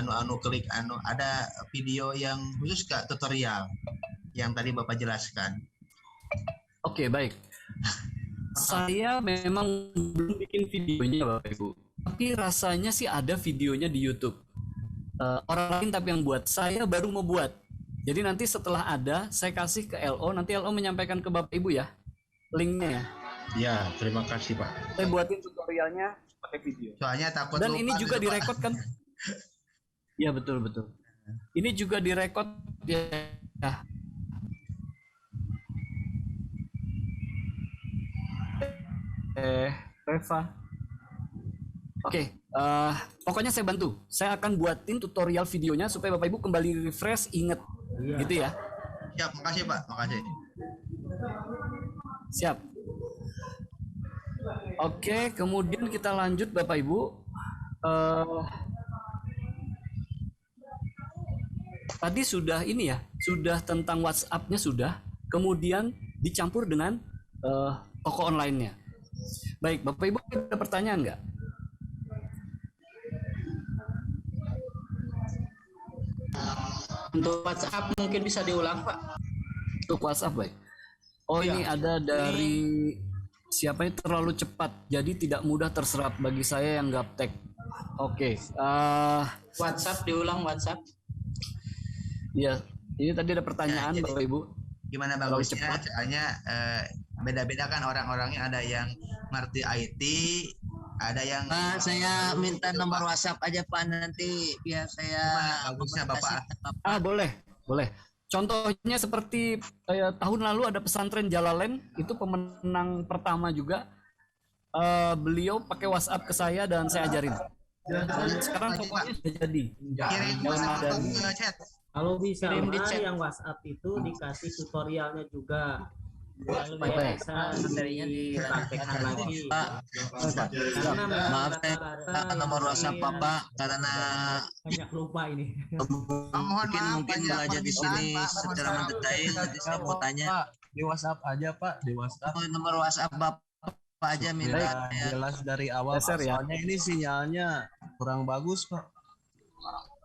klik ada video yang khusus Kak, tutorial yang tadi Bapak jelaskan. Oke, baik. Saya memang belum bikin videonya Bapak Ibu, tapi rasanya sih ada videonya di YouTube. Orang lain tapi yang buat, saya baru mau buat. Jadi nanti setelah ada, saya kasih ke LO, nanti LO menyampaikan ke Bapak Ibu ya, linknya ya. Ya, terima kasih Pak. Saya buatin tutorialnya pakai video. Soalnya takut Dan lupa ini juga gitu, Pak. direkod kan? Ya betul. Ini juga direkod ya. Reva. Oke, pokoknya saya bantu. Saya akan buatin tutorial videonya supaya Bapak Ibu kembali refresh, inget, gitu ya. Siap, makasih Pak, makasih. Siap. Oke, kemudian kita lanjut Bapak Ibu. Tadi sudah ini ya, sudah tentang WhatsApp-nya sudah, kemudian dicampur dengan toko online-nya. Baik, Bapak Ibu ada pertanyaan nggak? Untuk WhatsApp mungkin bisa diulang, Pak. Untuk WhatsApp, baik. Oh, Iya. ini ada dari siapa ini, terlalu cepat, jadi tidak mudah terserap bagi saya yang gaptek. Oke, WhatsApp diulang WhatsApp. ya, ini tadi ada pertanyaan Ya, jadi- Bapak Ibu. Gimana Terlalu bagusnya? cepat. Soalnya beda-beda kan orang-orangnya, ada yang ngerti IT, ada yang Pak, saya minta nomor WhatsApp aja Pak, nanti biar saya Gimana bagusnya Bapak? Ah, boleh. Contohnya seperti tahun lalu ada pesantren Jalalain, itu pemenang pertama juga. Beliau pakai WhatsApp ke saya dan saya ajarin. Dan sekarang tokonya sudah jadi. Kirim WhatsApp atau chat? Kalau bisa Kirim di Pak, chat. yang WhatsApp itu dikasih tutorialnya juga supaya Baik. bisa materinya dipraktekkan lagi. Pak, Karena memang maaf saya rata-rata nomor WhatsApp yang Bapak karena banyak lupa ini. mungkin belajar di sini secara mendetail. Nanti saya mau tanya Di WhatsApp aja Pak, di WhatsApp. nomor WhatsApp Bapak aja minta. Biar jelas dari awal. Geser ya. Soalnya ini sinyalnya kurang bagus Pak.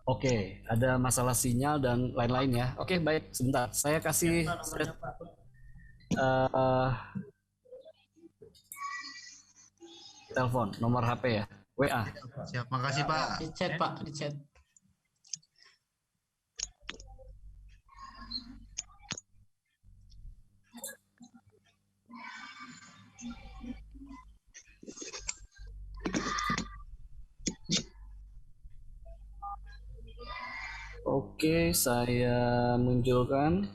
Oke, ada masalah sinyal dan lain-lain ya. Oke, baik, sebentar. Saya kasih telepon, nomor HP ya, WA. Siap, makasih Pak. Di chat, Pak, di chat. Oke, saya munculkan.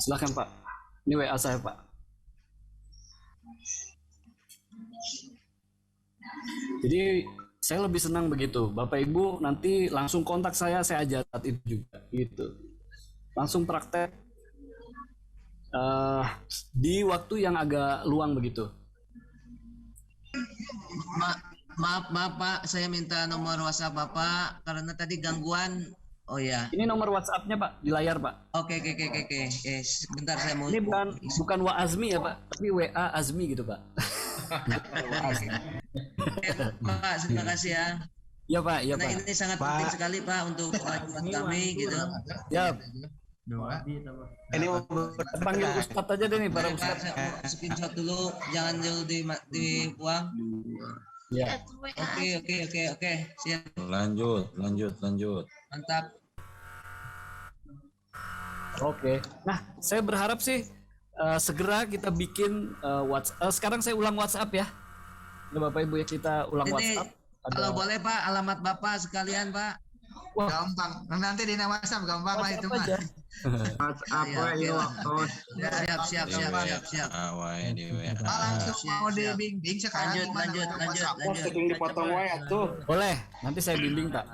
Silakan Pak. Ini WA saya Pak. Jadi saya lebih senang begitu. Bapak Ibu nanti langsung kontak saya ajar saat itu juga. Gitu. Langsung praktek di waktu yang agak luang begitu. Maaf Pak, saya minta nomor WhatsApp Bapak karena tadi gangguan. Oh ya. Ini nomor WhatsApp-nya Pak di layar Pak. Oke. Sebentar saya mau. Ini bukan Wa Azmi ya Pak, tapi WA Azmi gitu Pak. Pak, terima kasih ya. Ya Pak, ya Nah, Pak. ini sangat penting sekali Pak untuk kewajiban kami gitu. Ya, Ini panggil Ustadz aja deh nih para Baik, Pak, Ustadz. saya mau screenshot dulu, jangan jauh dibuang. Ya. Oke. Siap. Lanjut. Mantap. Oke. Nah, saya berharap sih segera kita bikin WhatsApp. Sekarang saya ulang WhatsApp ya. Ini Bapak Ibu ya, kita ulang Ini WhatsApp. kalau boleh Pak, alamat Bapak sekalian Pak. Wah. Gampang. Nanti di WhatsApp gampang lah itu mah. aja. WhatsApp Iya, ini iya. waktu. Siap. Pak langsung mau dibimbing sekarang dipotong wae tuh. Boleh, nanti saya bimbing Pak.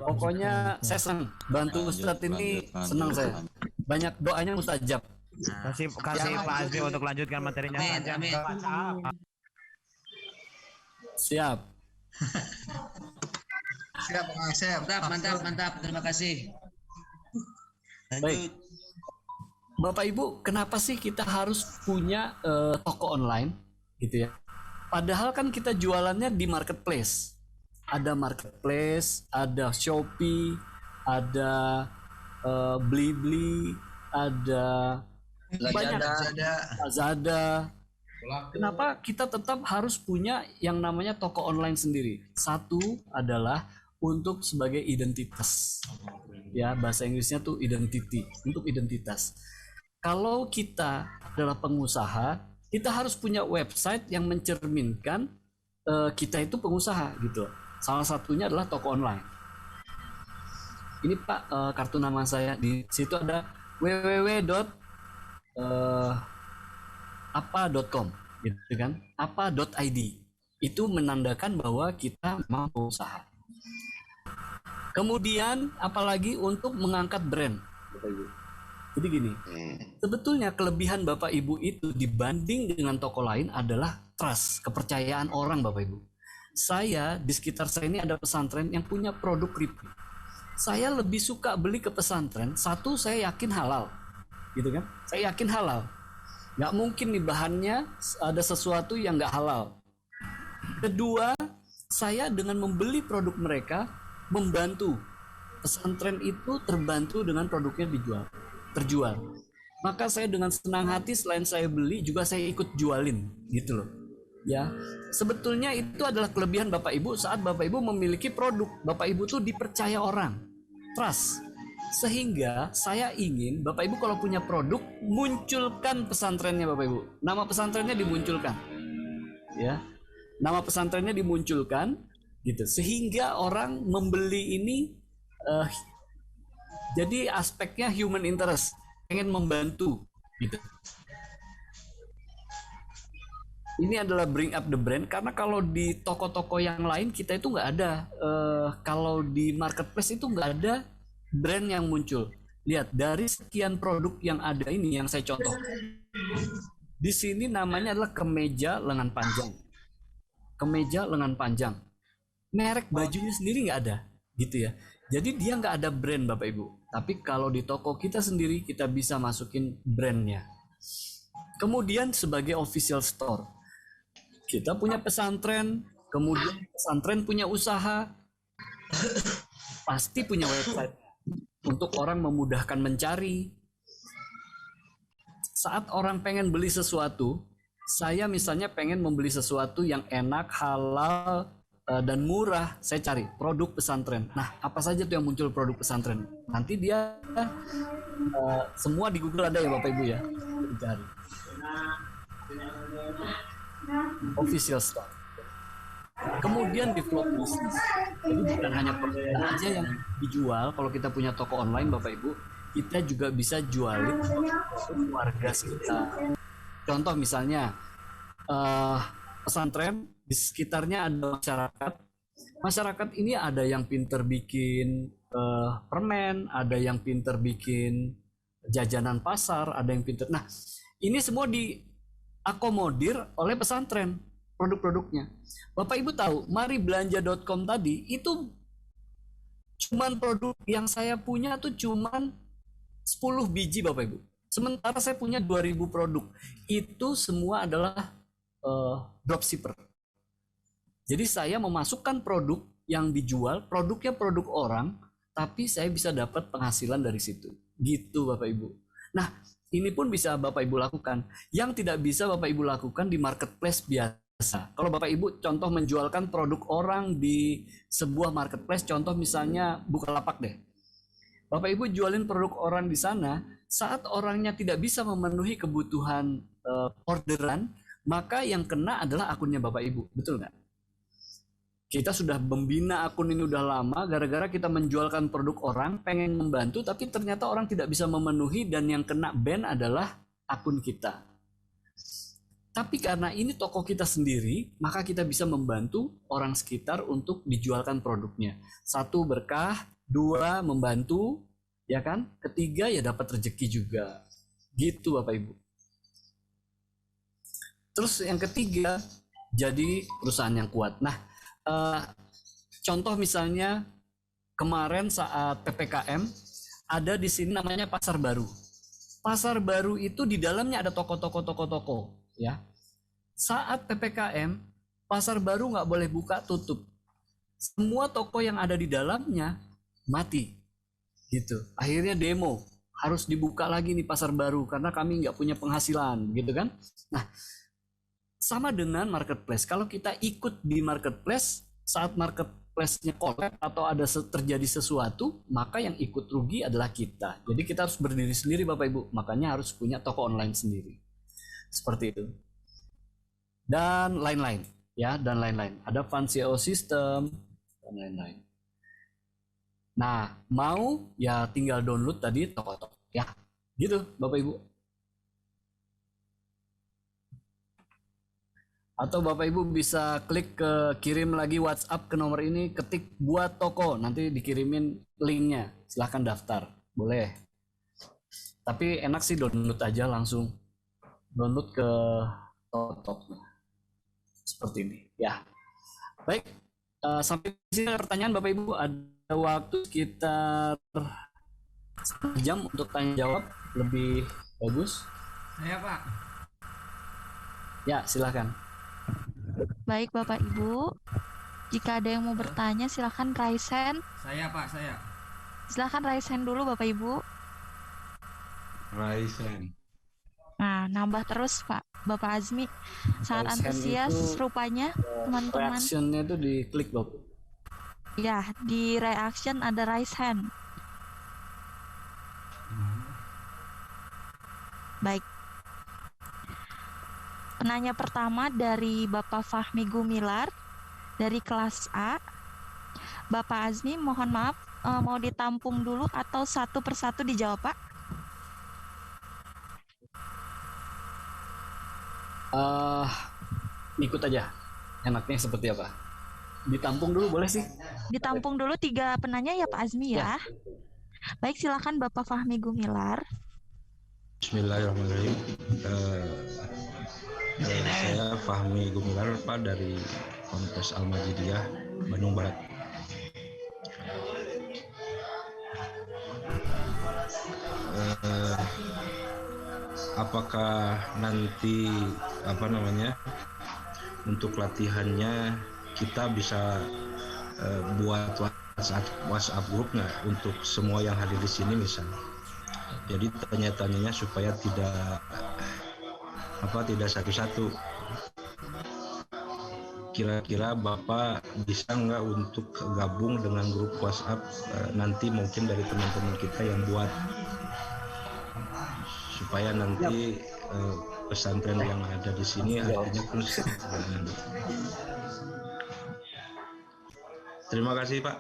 Pokoknya saya senang bantu Ustadz ini, senang saya. Banyak doanya mustajab. Kasih Pak Azmi untuk lanjutkan materinya saja. Amin. Siap. Siap. Mantap. Terima kasih. Baik. Bapak Ibu, kenapa sih kita harus punya toko online gitu ya? Padahal kan kita jualannya di marketplace. Ada marketplace, ada Shopee, ada Blibli, ada Lazada. Kenapa kita tetap harus punya yang namanya toko online sendiri? Satu adalah untuk sebagai identitas. Ya, bahasa Inggrisnya tuh identity, untuk identitas. Kalau kita adalah pengusaha, kita harus punya website yang mencerminkan kita itu pengusaha gitu. Salah satunya adalah toko online. Ini Pak, kartu nama saya, di situ ada apa.com gitu kan, apa.id. Itu menandakan bahwa kita mau usaha. Kemudian apalagi untuk mengangkat brand, Bapak Ibu. Jadi gini, sebetulnya kelebihan Bapak Ibu itu dibanding dengan toko lain adalah trust, kepercayaan orang Bapak Ibu. Saya di sekitar saya ini ada pesantren yang punya produk kripto. Saya lebih suka beli ke pesantren. Satu, saya yakin halal, gitu kan? Saya yakin halal. Nggak mungkin nih bahannya ada sesuatu yang nggak halal. Kedua, saya dengan membeli produk mereka membantu pesantren itu terbantu dengan produknya terjual. Maka saya dengan senang hati selain saya beli juga saya ikut jualin gitu loh. Ya, sebetulnya itu adalah kelebihan Bapak Ibu saat Bapak Ibu memiliki produk. Bapak Ibu tuh dipercaya orang, trust. Sehingga saya ingin Bapak Ibu kalau punya produk munculkan pesantrennya Bapak Ibu. Nama pesantrennya dimunculkan. Ya. Nama pesantrennya dimunculkan gitu. Sehingga orang membeli ini jadi aspeknya human interest, pengen membantu gitu. Ini adalah bring up the brand, karena kalau di toko-toko yang lain kita itu nggak ada, kalau di marketplace itu nggak ada brand yang muncul. Lihat dari sekian produk yang ada ini yang saya contoh. Di sini namanya adalah kemeja lengan panjang. Kemeja lengan panjang. Merek bajunya sendiri nggak ada, gitu ya. Jadi dia nggak ada brand Bapak Ibu. Tapi kalau di toko kita sendiri kita bisa masukin brandnya. Kemudian sebagai official store, kita punya pesantren, kemudian pesantren punya usaha, pasti punya website untuk orang memudahkan mencari. Saat orang pengen beli sesuatu, saya misalnya pengen membeli sesuatu yang enak, halal, dan murah, saya cari produk pesantren. Nah, apa saja tuh yang muncul produk pesantren? Nanti dia semua di Google ada ya Bapak Ibu ya, cari official store. Kemudian develop bisnis. Jadi bukan hanya produk aja yang dijual. Kalau kita punya toko online Bapak Ibu, kita juga bisa jualin warga sekitar. Contoh misalnya pesantren di sekitarnya ada masyarakat. Masyarakat ini ada yang pinter bikin permen, ada yang pinter bikin jajanan pasar, ada yang pinter. Nah, ini semua diakomodir oleh pesantren produk-produknya. Bapak Ibu tahu, maribelanja.com tadi itu cuman produk yang saya punya tuh cuman 10 biji Bapak Ibu. Sementara saya punya 2000 produk. Itu semua adalah dropshipper. Jadi saya memasukkan produk yang dijual, produknya produk orang, tapi saya bisa dapat penghasilan dari situ. Gitu Bapak Ibu. Nah, ini pun bisa Bapak Ibu lakukan. Yang tidak bisa Bapak Ibu lakukan di marketplace biasa biasa. Kalau Bapak Ibu contoh menjualkan produk orang di sebuah marketplace, contoh misalnya Bukalapak deh. Bapak Ibu jualin produk orang di sana, saat orangnya tidak bisa memenuhi kebutuhan orderan, maka yang kena adalah akunnya Bapak Ibu, betul nggak? Kita sudah membina akun ini udah lama, gara-gara kita menjualkan produk orang, pengen membantu, tapi ternyata orang tidak bisa memenuhi dan yang kena ban adalah akun kita. Tapi karena ini toko kita sendiri, maka kita bisa membantu orang sekitar untuk dijualkan produknya. 1, berkah, 2, membantu, ya kan? 3, ya dapat rezeki juga. Gitu Bapak Ibu. Terus yang ketiga, jadi perusahaan yang kuat. Nah, contoh misalnya kemarin saat PPKM ada di sini namanya Pasar Baru. Pasar Baru itu di dalamnya ada toko-toko, ya. Saat PPKM, Pasar Baru nggak boleh buka tutup. Semua toko yang ada di dalamnya mati, gitu. Akhirnya demo harus dibuka lagi nih Pasar Baru karena kami nggak punya penghasilan, gitu kan? Nah, sama dengan marketplace. Kalau kita ikut di marketplace, saat marketplace-nya collapse atau ada terjadi sesuatu, maka yang ikut rugi adalah kita. Jadi kita harus berdiri sendiri Bapak Ibu. Makanya harus punya toko online sendiri. Seperti itu. Dan lain-lain, ya, dan lain-lain. Ada FunCO system dan lain-lain. Nah, mau ya tinggal download tadi toko-toko, ya. Gitu Bapak Ibu. Atau Bapak Ibu bisa klik ke kirim lagi WhatsApp ke nomor ini, ketik buat toko, nanti dikirimin linknya, silahkan daftar, boleh. Tapi enak sih download aja langsung, download ke toko, seperti ini, ya. Baik, sampai sini ada pertanyaan Bapak Ibu, ada waktu sekitar 1 jam untuk tanya jawab, lebih bagus. Saya Pak. Ya, silahkan. Baik Bapak Ibu, jika ada yang mau bertanya silahkan raise hand. Saya Pak, saya. Silahkan raise hand dulu Bapak Ibu. Raise hand. Nah, nambah terus Pak, Bapak Azmi. Sangat antusias rupanya teman-teman. Reaction-nya itu diklik Bapak. Ya, di reaction ada raise hand. Baik. Penanya pertama dari Bapak Fahmi Gumilar dari kelas A. Bapak Azmi, mohon maaf, mau ditampung dulu atau satu persatu dijawab, Pak? Ikut aja. Enaknya seperti apa? Ditampung dulu boleh sih? Ditampung dulu 3 penanya ya Pak Azmi ya. Baik, silakan Bapak Fahmi Gumilar. Bismillahirrahmanirrahim. Saya Fahmi Gumilar Pak dari Ponpes Al-Majidiyah, Bandung Barat. Apakah nanti untuk latihannya kita bisa buat WhatsApp grup nggak untuk semua yang hadir di sini misalnya? Jadi tanya-tanyanya supaya tidak satu-satu. Kira-kira Bapak bisa nggak untuk gabung dengan grup WhatsApp nanti mungkin dari teman-teman kita yang buat supaya nanti pesantren yang ada di sini artinya terus. Terima kasih Pak.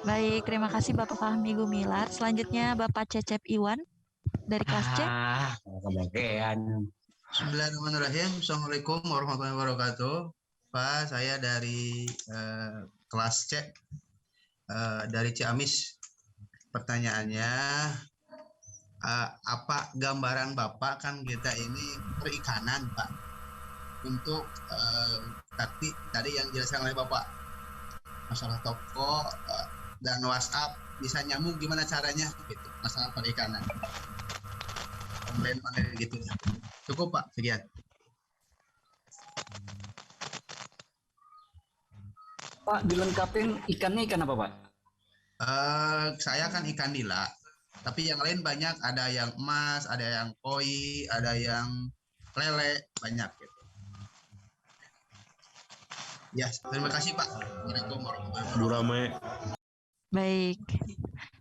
Baik, terima kasih Bapak Fahmi Gumilar. Selanjutnya Bapak Cecep Iwan dari kelas C. Bismillahirrahmanirrahim. Assalamualaikum warahmatullahi wabarakatuh. Pak, saya dari kelas C dari Ciamis. Pertanyaannya, apa gambaran Bapak, kan kita ini perikanan Pak, untuk tadi yang dijelaskan oleh Bapak masalah toko dan WhatsApp bisa nyambung gimana caranya gitu, masalah perikanan online gitu ya. Cukup Pak, sekian. Pak, dilengkapin ikannya ikan apa Pak? Saya kan ikan nila, tapi yang lain banyak, ada yang emas, ada yang koi, ada yang lele banyak gitu. Ya, terima kasih Pak. Assalamualaikum warahmatullahi wabarakatuh. Durame. Baik.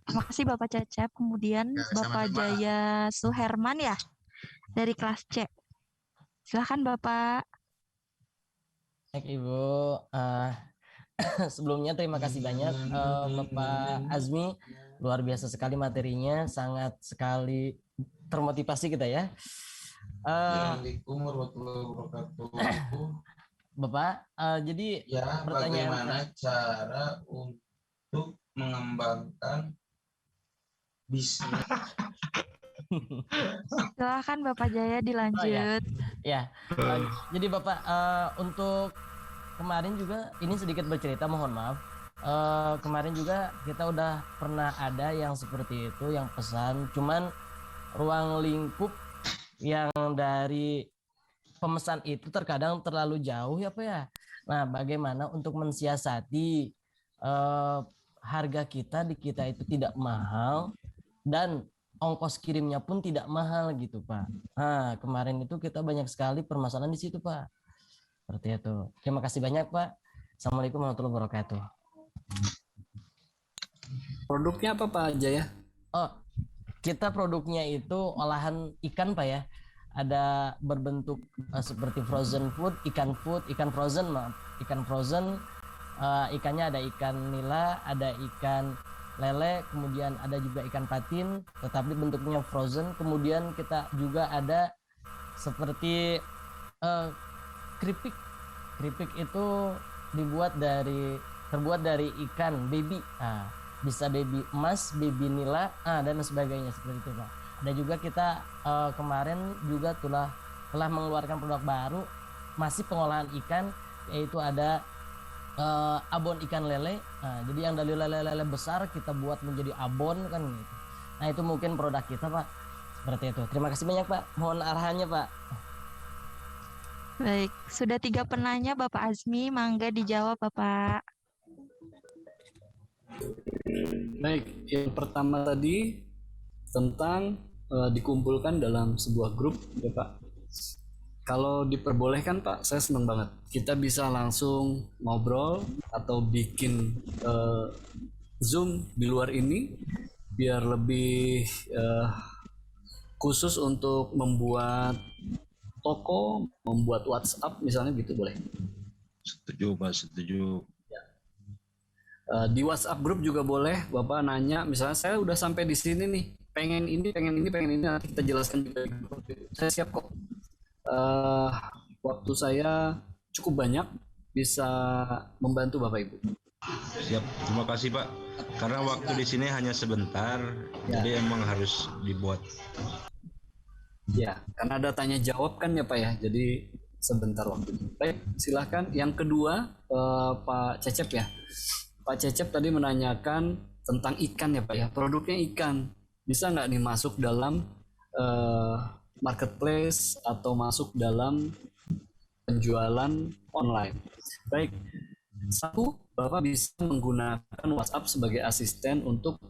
Terima kasih Bapak Cecep. Kemudian Ya, Bapak sama-sama. Jaya Suherman ya dari kelas C. Silakan Bapak. Baik Ibu, sebelumnya terima kasih banyak Bapak Azmi, luar biasa sekali materinya, sangat sekali termotivasi kita ya. Assalamualaikum warahmatullahi wabarakatuh. Bapak, jadi Ya, pertanyaan bagaimana cara untuk mengembangkan bisnis? Silakan Bapak Jaya dilanjut. Ya, jadi Bapak untuk kemarin juga ini sedikit bercerita, mohon maaf. Kemarin juga kita udah pernah ada yang seperti itu, yang pesan, cuman ruang lingkup yang dari pemesan itu terkadang terlalu jauh ya Pak ya. Nah, bagaimana untuk mensiasati harga kita di kita itu tidak mahal dan ongkos kirimnya pun tidak mahal gitu Pak. Nah, kemarin itu kita banyak sekali permasalahan di situ Pak. Seperti itu. Terima kasih banyak Pak. Assalamualaikum warahmatullahi wabarakatuh. Produknya apa Pak Jaya? Oh, kita produknya itu olahan ikan Pak ya. Ada berbentuk seperti frozen food, ikan frozen maaf, ikan frozen. Ikannya ada ikan nila, ada ikan lele, kemudian ada juga ikan patin, tetapi bentuknya frozen. Kemudian kita juga ada seperti keripik. Keripik itu terbuat dari ikan baby. Nah, bisa baby emas, baby nila, dan sebagainya seperti itu Pak. Ada juga kita kemarin juga telah mengeluarkan produk baru, masih pengolahan ikan, yaitu ada abon ikan lele. Nah, jadi yang dari lele besar kita buat menjadi abon kan gitu. Nah, itu mungkin produk kita Pak. Seperti itu. Terima kasih banyak Pak. Mohon arahannya Pak. Baik, sudah 3 penanya Bapak Azmi, mangga dijawab Bapak. Baik, yang pertama tadi tentang dikumpulkan dalam sebuah grup ya Pak. Kalau diperbolehkan Pak, saya senang banget. Kita bisa langsung ngobrol atau bikin Zoom di luar ini biar lebih khusus untuk membuat toko, membuat WhatsApp misalnya gitu, boleh? Setuju Pak, setuju. Di WhatsApp grup juga boleh. Bapak nanya, misalnya saya udah sampai di sini nih, pengen ini, nanti kita jelaskan juga. Saya siap kok. Waktu saya cukup banyak, bisa membantu Bapak Ibu. Siap, terima kasih Pak. Karena waktu di sini hanya sebentar, jadi emang harus dibuat. Ya, karena ada tanya jawab kan ya Pak ya, jadi sebentar waktu. Baik, silahkan. Yang kedua, Pak Cecep ya. Pak Cecep tadi menanyakan tentang ikan ya Pak ya, produknya ikan. Bisa nggak nih masuk dalam marketplace atau masuk dalam penjualan online? Baik, satu, Bapak bisa menggunakan WhatsApp sebagai asisten untuk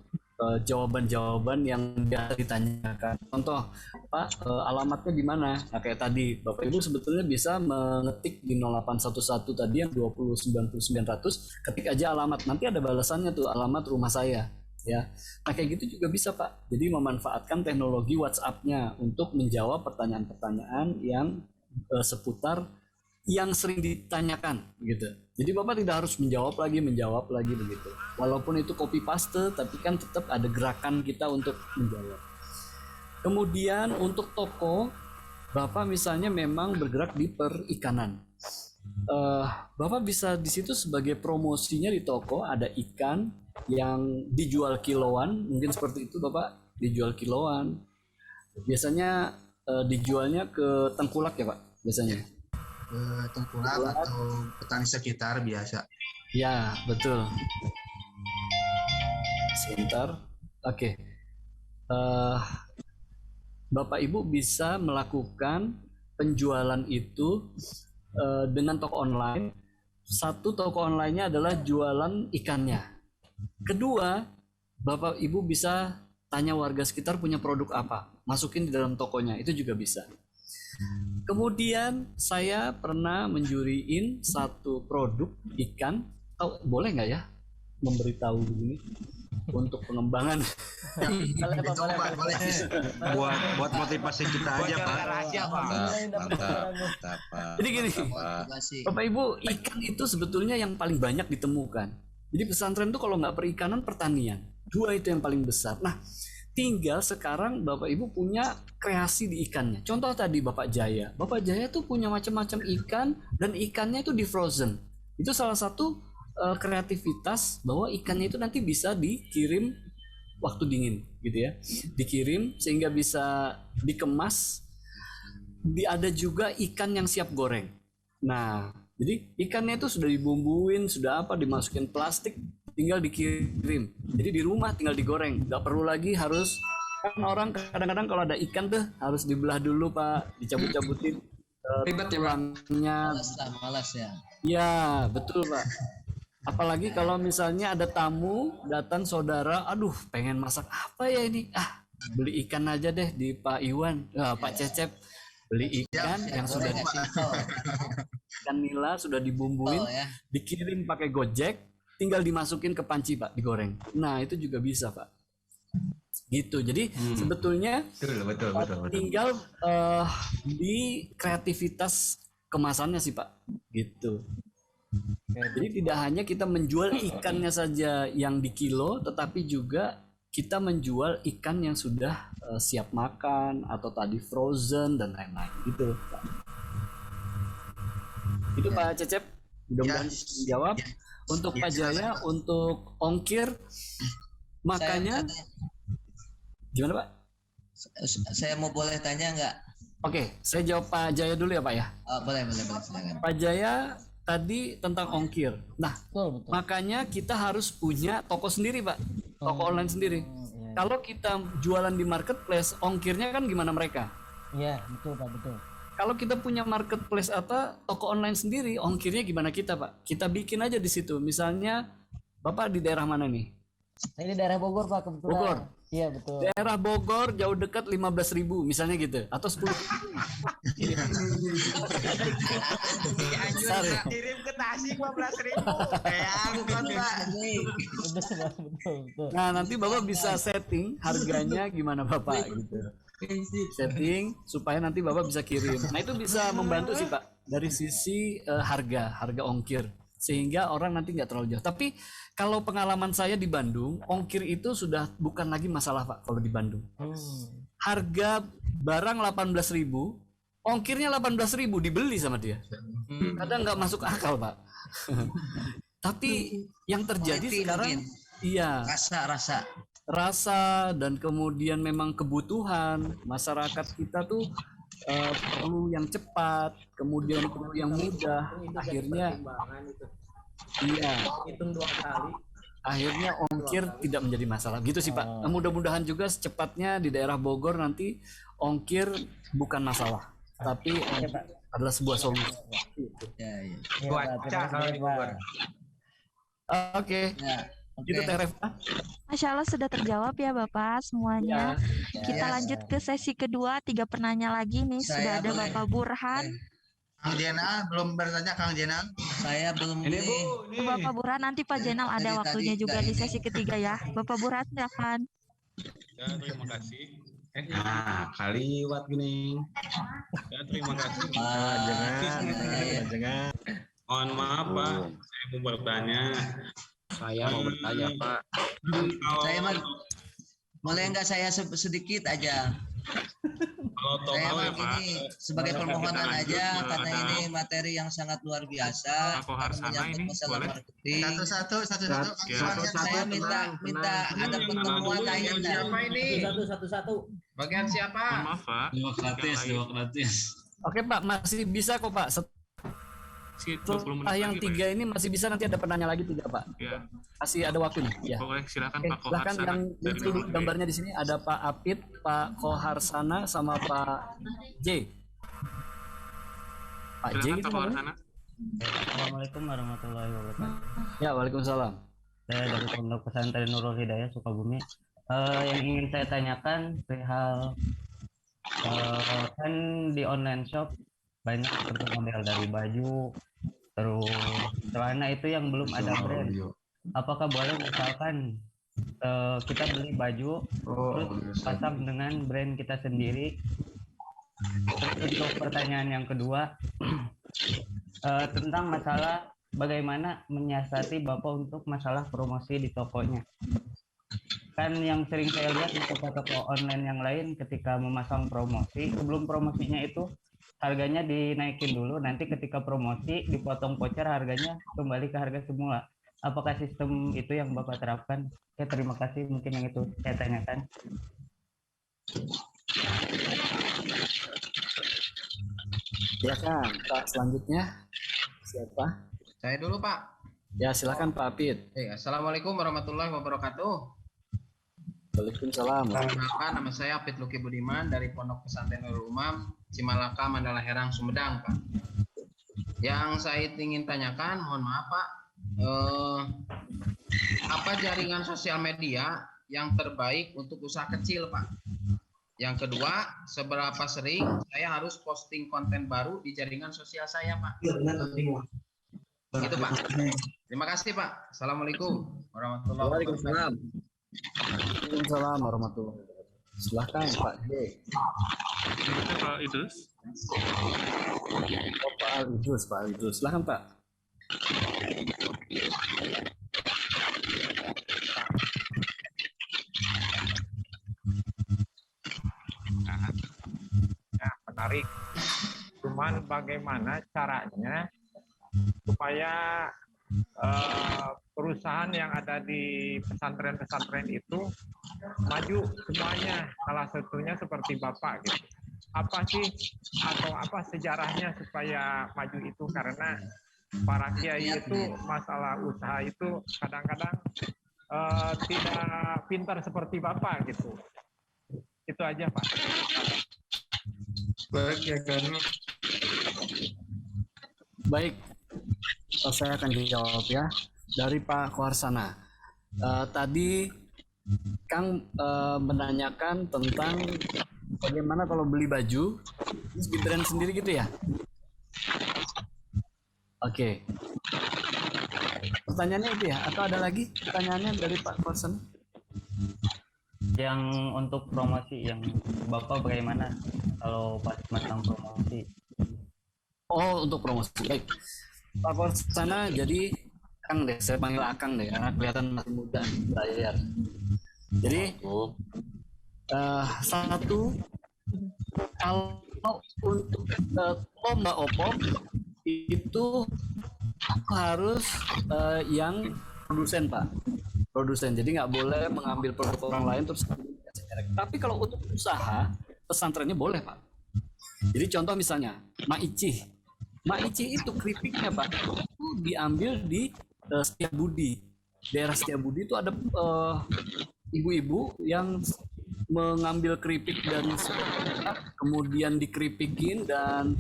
jawaban-jawaban yang ditanyakan. Contoh, Pak, alamatnya di mana? Nah, kayak tadi, Bapak Ibu sebetulnya bisa mengetik di 0811 tadi yang 2090900, ketik aja alamat. Nanti ada balasannya tuh, alamat rumah saya. Ya, nah kayak gitu juga bisa Pak. Jadi memanfaatkan teknologi WhatsApp-nya untuk menjawab pertanyaan-pertanyaan yang seputar yang sering ditanyakan gitu. Jadi Bapak tidak harus menjawab lagi begitu. Walaupun itu copy paste, tapi kan tetap ada gerakan kita untuk menjawab. Kemudian untuk toko, Bapak misalnya memang bergerak di perikanan. Bapak bisa di situ sebagai promosinya di toko ada ikan yang dijual kiloan, mungkin seperti itu Bapak, dijual kiloan. Biasanya dijualnya ke tengkulak ya Pak, biasanya. Ke tengkulak atau petani sekitar biasa. Ya, betul. Sebentar. Oke. Bapak Ibu bisa melakukan penjualan itu dengan toko online. Satu, toko online-nya adalah jualan ikannya. Kedua, Bapak Ibu bisa tanya warga sekitar punya produk apa, masukin di dalam tokonya, itu juga bisa. Kemudian saya pernah menjuriin satu produk ikan. Oh, boleh nggak ya memberitahu begini untuk pengembangan? Buat motivasi kita aja, Pak. Mantap. Jadi gini, Bapak Ibu, ikan itu sebetulnya yang paling banyak ditemukan. Jadi pesantren itu kalau nggak perikanan, pertanian. Dua itu yang paling besar. Nah, tinggal sekarang Bapak Ibu punya kreasi di ikannya. Contoh tadi Bapak Jaya. Bapak Jaya tuh punya macam-macam ikan dan ikannya itu di frozen. Itu salah satu kreativitas bahwa ikannya itu nanti bisa dikirim waktu dingin gitu ya. Dikirim sehingga bisa dikemas. Ada juga ikan yang siap goreng. Nah, jadi ikannya itu sudah dibumbuin, sudah dimasukin plastik, tinggal dikirim. Jadi di rumah tinggal digoreng, nggak perlu lagi harus, kan orang kadang-kadang kalau ada ikan tuh harus dibelah dulu Pak, dicabut-cabutin ribet ya tulangnya. Malas ya. Ya betul Pak. Apalagi kalau misalnya ada tamu datang saudara, aduh pengen masak apa ya ini? Beli ikan aja deh di Pak Iwan, Pak Cecep. Beli ikan yang sudah ikan nila sudah dibumbuin, dikirim pakai Gojek, tinggal dimasukin ke panci Pak, digoreng. Nah itu juga bisa Pak. Gitu. Jadi sebetulnya betul. tinggal di kreativitas kemasannya sih Pak. Gitu. Jadi tidak hanya kita menjual ikannya saja yang di kilo, tetapi juga kita menjual ikan yang sudah siap makan atau tadi frozen dan lain-lain gitu Pak. Itu Pak Cecep, mudah-mudahan dijawab. Untuk Pak Jaya, untuk ongkir, makanya gimana Pak? Saya mau boleh tanya nggak? Oke, saya jawab Pak Jaya dulu ya Pak ya. Boleh silakan. Pak Jaya tadi tentang ongkir. Nah, betul. Makanya kita harus punya toko sendiri Pak, toko online sendiri. Kalau kita jualan di marketplace, ongkirnya kan gimana mereka? Iya, betul Pak, betul. Kalau kita punya marketplace atau toko online sendiri, ongkirnya gimana kita Pak? Kita bikin aja di situ. Misalnya, Bapak di daerah mana nih? Saya di daerah Bogor Pak, kebetulan. Bogor? Iya, betul. Daerah Bogor jauh dekat 15.000 misalnya gitu. Atau 10. Kirim ke Tasik 15.000. Bukan Pak. Betul. Nah, nanti Bapak bisa setting harganya gimana Bapak gitu. Setting supaya nanti Bapak bisa kirim. Nah, itu bisa membantu sih Pak dari sisi harga ongkir, sehingga orang nanti nggak terlalu jauh. Tapi kalau pengalaman saya di Bandung, ongkir itu sudah bukan lagi masalah Pak kalau di Bandung. Harga barang 18.000, ongkirnya 18.000 dibeli sama dia. Kadang nggak masuk akal Pak. Tapi yang terjadi sekarang, iya. Rasa dan kemudian memang kebutuhan masyarakat kita tuh perlu yang cepat, kemudian perlu yang mudah. Akhirnya hitung 2 kali. Akhirnya ongkir tidak menjadi masalah. Gitu sih Pak. Mudah-mudahan juga secepatnya di daerah Bogor nanti ongkir bukan masalah, tapi adalah sebuah solusi. Cuaca kalau di Bogor. Oke. Itu Teh Reva. Masya Allah sudah terjawab ya Bapak semuanya. Kita lanjut ke sesi kedua, 3 penanya lagi nih. Sudah ada Bapak Burhan. Kang Jenal belum bertanya Kang Jenal. Saya belum. Ini Bu. Bapak Burhan nanti Pak Jenal ada waktunya juga di sesi ketiga ya. Bapak Burhan silakan. Ya, terima kasih. Kaliwat gini. Ya, terima kasih. Jangan. Mohon maaf Pak, saya mau bertanya. Saya mau bertanya Pak. Saya boleh nggak saya sedikit aja? Saya ini sebagai permohonan aja karena ini materi yang sangat luar biasa menyangkut masalah marketing. Satu. Saya minta ada pertemuan lain. Siapa ini? Satu. Bagian siapa? Maaf Pak. Demokratis. Oke Pak, masih bisa kok Pak. Setelah yang 3 ini masih bisa, nanti ada penanya lagi 3 Pak. Ya. Masih ada waktu nih. Ya. Boleh silakan Pak Koharsana. Silakan yang muncul gambarnya di sini ada Pak Apit, Pak Koharsana sama Pak J. Pak J gitu namanya. Assalamualaikum warahmatullahi wabarakatuh. Ya, waalaikumsalam. Saya dari Pondok Pesantren Nurul Hidayah Sukabumi. Yang ingin saya tanyakan perihal kan di online shop banyak seperti model dari baju, terus celana itu yang belum ada brand. Apakah boleh misalkan kita beli baju terus pasang dengan brand kita sendiri? Terus untuk pertanyaan yang kedua tentang masalah bagaimana menyiasati Bapak untuk masalah promosi di tokonya. Kan yang sering saya lihat di toko-toko online yang lain ketika memasang promosi, sebelum promosinya itu harganya dinaikin dulu, nanti ketika promosi dipotong voucher harganya kembali ke harga semula. Apakah sistem itu yang Bapak terapkan? Ya, terima kasih, mungkin yang itu saya tanyakan. Silakan Pak, selanjutnya siapa? Saya dulu Pak. Ya silakan Pak Apit. Assalamualaikum warahmatullahi wabarakatuh. Waalaikumsalam. Perkenalkan, nama saya Apit Luki Budiman dari Pondok Pesantren Nurul Umam, Cimalaka, Mandala Herang, Sumedang, Pak. Yang saya ingin tanyakan, mohon maaf Pak, apa jaringan sosial media yang terbaik untuk usaha kecil, Pak? Yang kedua, seberapa sering saya harus posting konten baru di jaringan sosial saya, Pak? Gitu, Pak. Terima kasih, Pak. Assalamualaikum warahmatullahi wabarakatuh. Waalaikumsalam warahmatullahi wabarakatuh. Silahkan Pak J. Pak Idrus. Pak Idrus. Silahkan Pak. Ya, menarik. Cuman bagaimana caranya supaya perusahaan yang ada di pesantren-pesantren itu maju semuanya, salah satunya seperti Bapak gitu. Apa sih atau apa sejarahnya supaya maju itu? Karena para kiai itu masalah usaha itu kadang-kadang tidak pintar seperti Bapak gitu. Itu aja Pak. Baik ya kan. Baik, saya akan dijawab ya dari Pak Koharsana. Tadi Kang menanyakan tentang bagaimana kalau beli baju terus di brand sendiri gitu ya. Oke. Pertanyaannya itu ya, atau ada lagi pertanyaannya dari Pak Koharsana? Yang untuk promosi yang Bapak bagaimana kalau pas masang promosi? Oh, untuk promosi. Baik. Pak Koharsana, jadi Kang deh, saya panggil Akang deh karena kelihatan masih muda bayar. Jadi satu, kalau untuk lomba opop itu harus yang produsen Pak, produsen. Jadi nggak boleh mengambil produk orang lain terus. Tapi kalau untuk usaha pesantrennya boleh Pak. Jadi contoh misalnya Maici itu keripiknya Pak itu diambil di Setiabudi. Daerah Setiabudi itu ada ibu-ibu yang mengambil keripik dan kemudian dikeripikin dan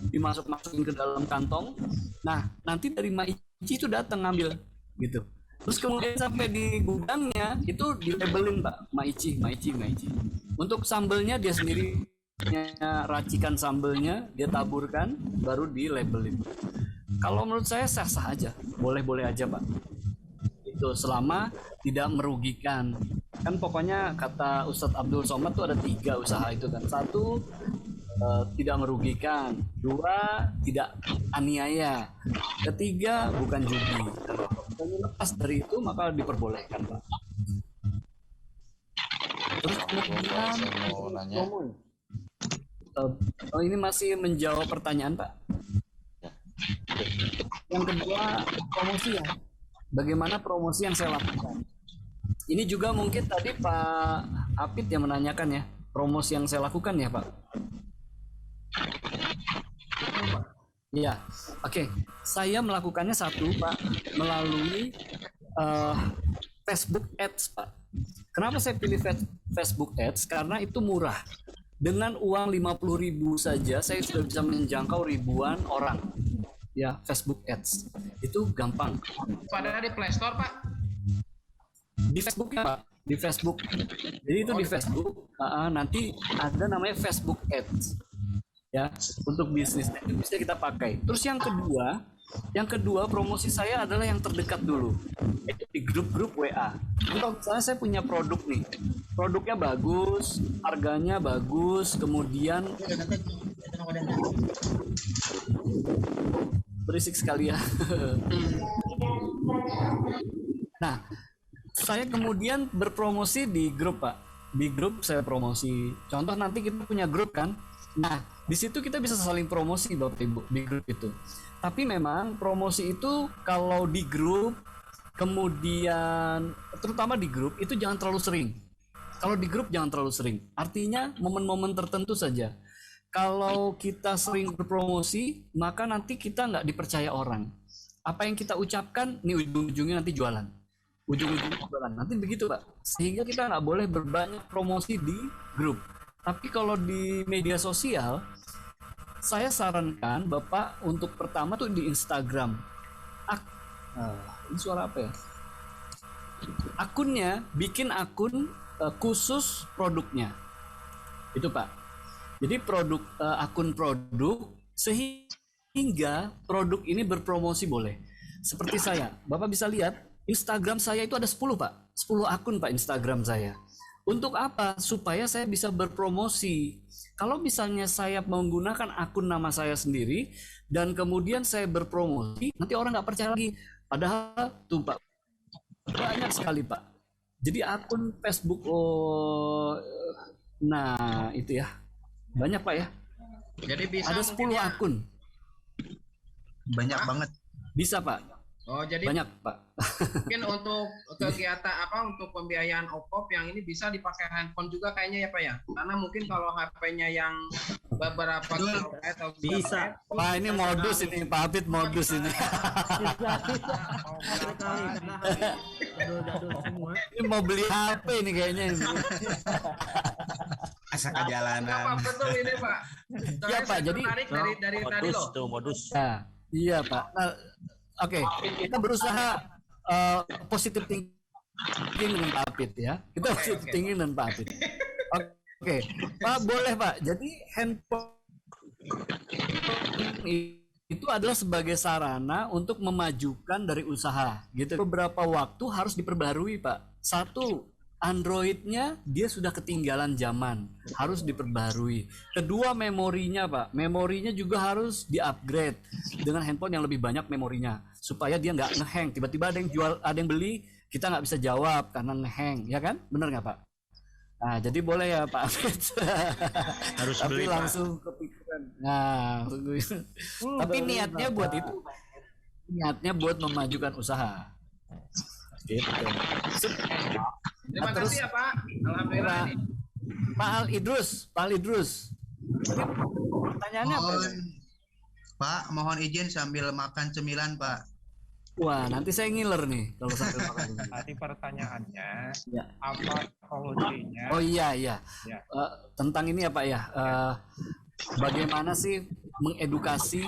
dimasukin ke dalam kantong. Nah nanti dari Maici itu datang ngambil gitu. Terus kemudian sampai di gudangnya itu dilabelin Pak, Maici. Untuk sambelnya dia sendiri racikan sambelnya, dia taburkan, baru dilabelin. Kalau menurut saya sah-sah aja, boleh-boleh aja Pak. Itu selama tidak merugikan. Kan pokoknya kata Ustadz Abdul Somad tuh ada 3 usaha itu kan. 1, tidak merugikan. 2, tidak aniaya. 3, bukan judi. Kalau lepas dari itu maka diperbolehkan Pak. Terus kemudian ini masih menjawab pertanyaan Pak. Yang kedua promosi ya. Bagaimana promosi yang saya lakukan? Ini juga mungkin tadi Pak Apit yang menanyakan ya, promosi yang saya lakukan ya Pak. Iya, oke. Saya melakukannya satu Pak melalui Facebook Ads Pak. Kenapa saya pilih Facebook Ads? Karena itu murah. Dengan uang 50.000 saja saya sudah bisa menjangkau ribuan orang. Ya, Facebook Ads itu gampang. Padahal di Play Store Pak. Di Facebook ya Pak, di Facebook. Jadi itu di Facebook nanti ada namanya Facebook Ads. ya untuk bisnisnya itu bisa kita pakai. Terus yang kedua promosi saya adalah yang terdekat dulu, itu di grup-grup WA. Contoh misalnya saya punya produk nih, produknya bagus, harganya bagus, kemudian berisik sekali ya. Nah, saya kemudian berpromosi di grup, Pak. Di grup saya promosi. Contoh nanti kita punya grup kan. Nah, di situ kita bisa saling promosi Bapak Ibu di grup itu. Tapi memang promosi itu kalau di grup, kemudian terutama di grup itu jangan terlalu sering. Kalau di grup jangan terlalu sering. Artinya momen-momen tertentu saja. Kalau kita sering berpromosi, maka nanti kita nggak dipercaya orang. Apa yang kita ucapkan, nih ujung-ujungnya nanti jualan. Ujung-ujungnya jualan. Nanti begitu Pak. Sehingga kita nggak boleh berbanyak promosi di grup. Tapi kalau di media sosial, saya sarankan Bapak untuk pertama tuh di Instagram. Ini suara apa ya? Akunnya, bikin akun khusus produknya. Itu Pak. Jadi akun produk sehingga produk ini berpromosi boleh. Seperti saya, Bapak bisa lihat Instagram saya itu ada 10 Pak. 10 akun Pak Instagram saya. Untuk apa? Supaya saya bisa berpromosi. Kalau misalnya saya menggunakan akun nama saya sendiri dan kemudian saya berpromosi, nanti orang nggak percaya lagi. Padahal tuh Pak, banyak sekali Pak. Jadi akun Facebook, nah itu ya, banyak Pak ya. Jadi bisa ada 10 akun. Banyak banget. Bisa Pak. Oh, jadi banyak Pak. Mungkin untuk kegiatan untuk pembiayaan OPOP yang ini bisa dipakai handphone juga kayaknya ya Pak ya. Karena mungkin kalau HP-nya yang beberapa atau bisa. Wah, ini modus ini Pak Hafid, modus ini. Ini mau beli HP ini kayaknya ini. Asa kejalanan. Betul ini Pak. Iya Pak, jadi dari tadi loh. Modus. Nah, iya Pak. Nah, oke, kita berusaha positive thinking dengan Pak Hafid ya. Kita positive thinking dengan Pak Hafid. Oke, Pak boleh Pak. Jadi handphone itu adalah sebagai sarana untuk memajukan dari usaha. Gitu. Beberapa waktu harus diperbarui Pak. Satu, Android-nya dia sudah ketinggalan zaman, harus diperbarui. Kedua, memorinya Pak, memorinya juga harus di-upgrade dengan handphone yang lebih banyak memorinya, supaya dia nggak ngehang. Tiba-tiba ada yang jual, ada yang beli, kita nggak bisa jawab karena ngehang, ya kan? Bener nggak Pak? Nah, jadi boleh ya Pak. Harus tapi beli, langsung Pak. kepikiran. Nah, tapi niatnya buat itu, niatnya buat memajukan usaha. Gitu. Terima kasih ya Pak. Alhamdulillah ini. Pak Al Idrus. Pertanyaannya apa? Pak, mohon izin sambil makan cemilan Pak. Wah, nanti saya ngiler nih kalau sambil makan. Tadi pertanyaannya, Ya. apa solusinya? Oh iya. Ya. Tentang ini ya Pak ya. Bagaimana sih mengedukasi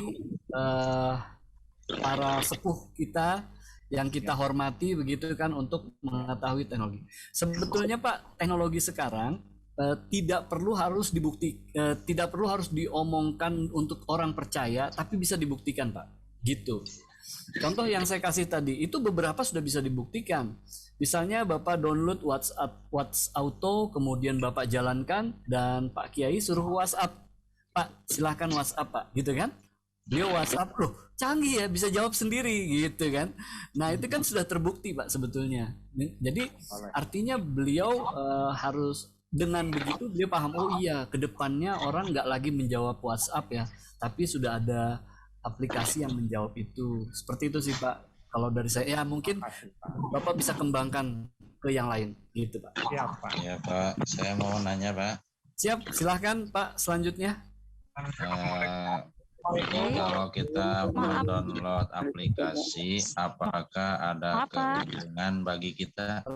para sepuh kita yang kita hormati begitu kan untuk mengetahui teknologi. Sebetulnya Pak, teknologi sekarang tidak perlu harus tidak perlu harus diomongkan untuk orang percaya, tapi bisa dibuktikan Pak. Gitu. Contoh yang saya kasih tadi itu beberapa sudah bisa dibuktikan. Misalnya Bapak download WhatsApp Auto, kemudian Bapak jalankan dan Pak Kiai suruh WhatsApp. Pak, silahkan WhatsApp Pak, gitu kan? Dia WhatsApp, loh canggih ya, bisa jawab sendiri gitu kan. Nah itu kan sudah terbukti Pak sebetulnya. Jadi artinya beliau harus dengan begitu beliau paham, oh iya kedepannya orang nggak lagi menjawab WhatsApp ya, tapi sudah ada aplikasi yang menjawab itu. Seperti itu sih Pak. Kalau dari saya ya mungkin Bapak bisa kembangkan ke yang lain gitu Pak. Siap Pak. Ya Pak, saya mau nanya Pak. Siap, silahkan Pak selanjutnya. Kalau kita mendownload aplikasi, apakah ada keuntungan bagi kita?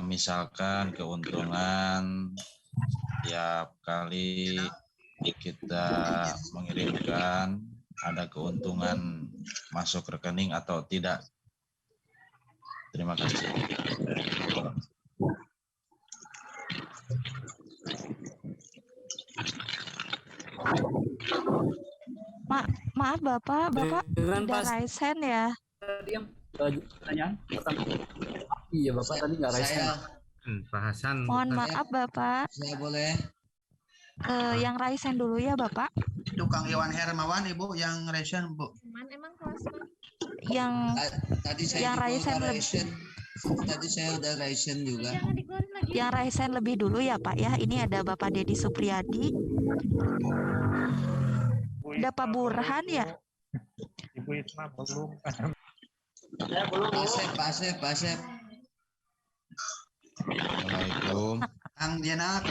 Misalkan keuntungan tiap kali kita mengirimkan, ada keuntungan masuk rekening atau tidak? Terima kasih. Maaf Bapak Dengan tidak pas raise hand ya. diam pertanyaan pertama. Iya Bapak tadi nggak raise hand. Pak Hasan. Mohon maaf Bapak. Saya boleh. Yang raise hand dulu ya Bapak. Tukang Iwan Hermawan Ibu yang raise hand, Bu. Emang kelas yang Tadi saya yang juga raise udah hand raise hand. Tadi saya udah raise hand juga. yang raise hand lebih dulu ya Pak ya. Ini ada Bapak Dedi Supriyadi. Ada Pak Burhan ya. Ibu Isma belum. Pak Asep. Assalamualaikum. Kang Jena.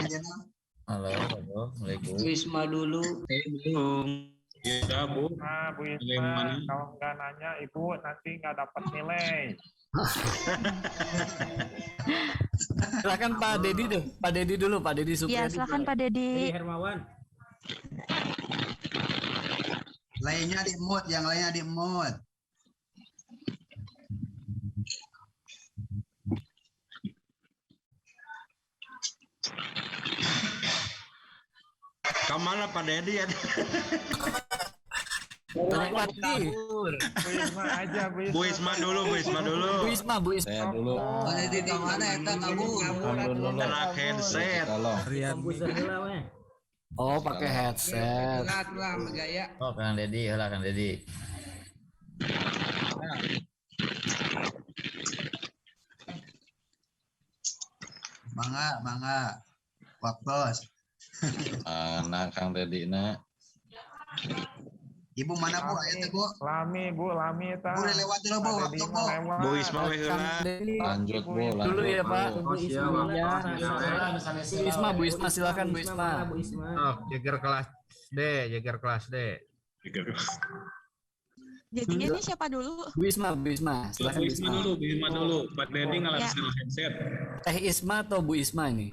Halo. Assalamualaikum. Wisma dulu. Belum. Ya, Bu. Nah, Bu Isma, Bagaimana? kalau nggak nanya Ibu nanti nggak dapat nilai. Silakan Pak Dedi tuh. Pak Dedi dulu, Pak Dedi Ya, Supriyadi. silakan Pak Dedi. Hermawan. Lainnya di mute, yang lainnya di mute. Kemana Pak Dedi ya? Pak Dedi. Bu Isma aja, Bu Isma dulu. Bu Isma. Saya dulu. Pak Dedi di mana eta kamu? Gerak headset. Oh, pakai headset. Oh, Kang Dedi, Kang Dedi. Mangga. Waktos. Anak Kang Dedi na. Ibu mana Bu? Ayo Bu. Lami ta. Bu lewat dulu Bu, waktu Bu. Bu Isma we heula. Lanjut Bu, lanjut. Dulu ya Pak. Bu Bu Isma silakan Bu Isma. Oh, jager kelas D. Jadinya ini siapa dulu? Bu Isma. Silakan Bu Isma. Bu Isma dulu. Pak Dedi ngalasin Ya. headset. Teh Isma atau Bu Isma ini?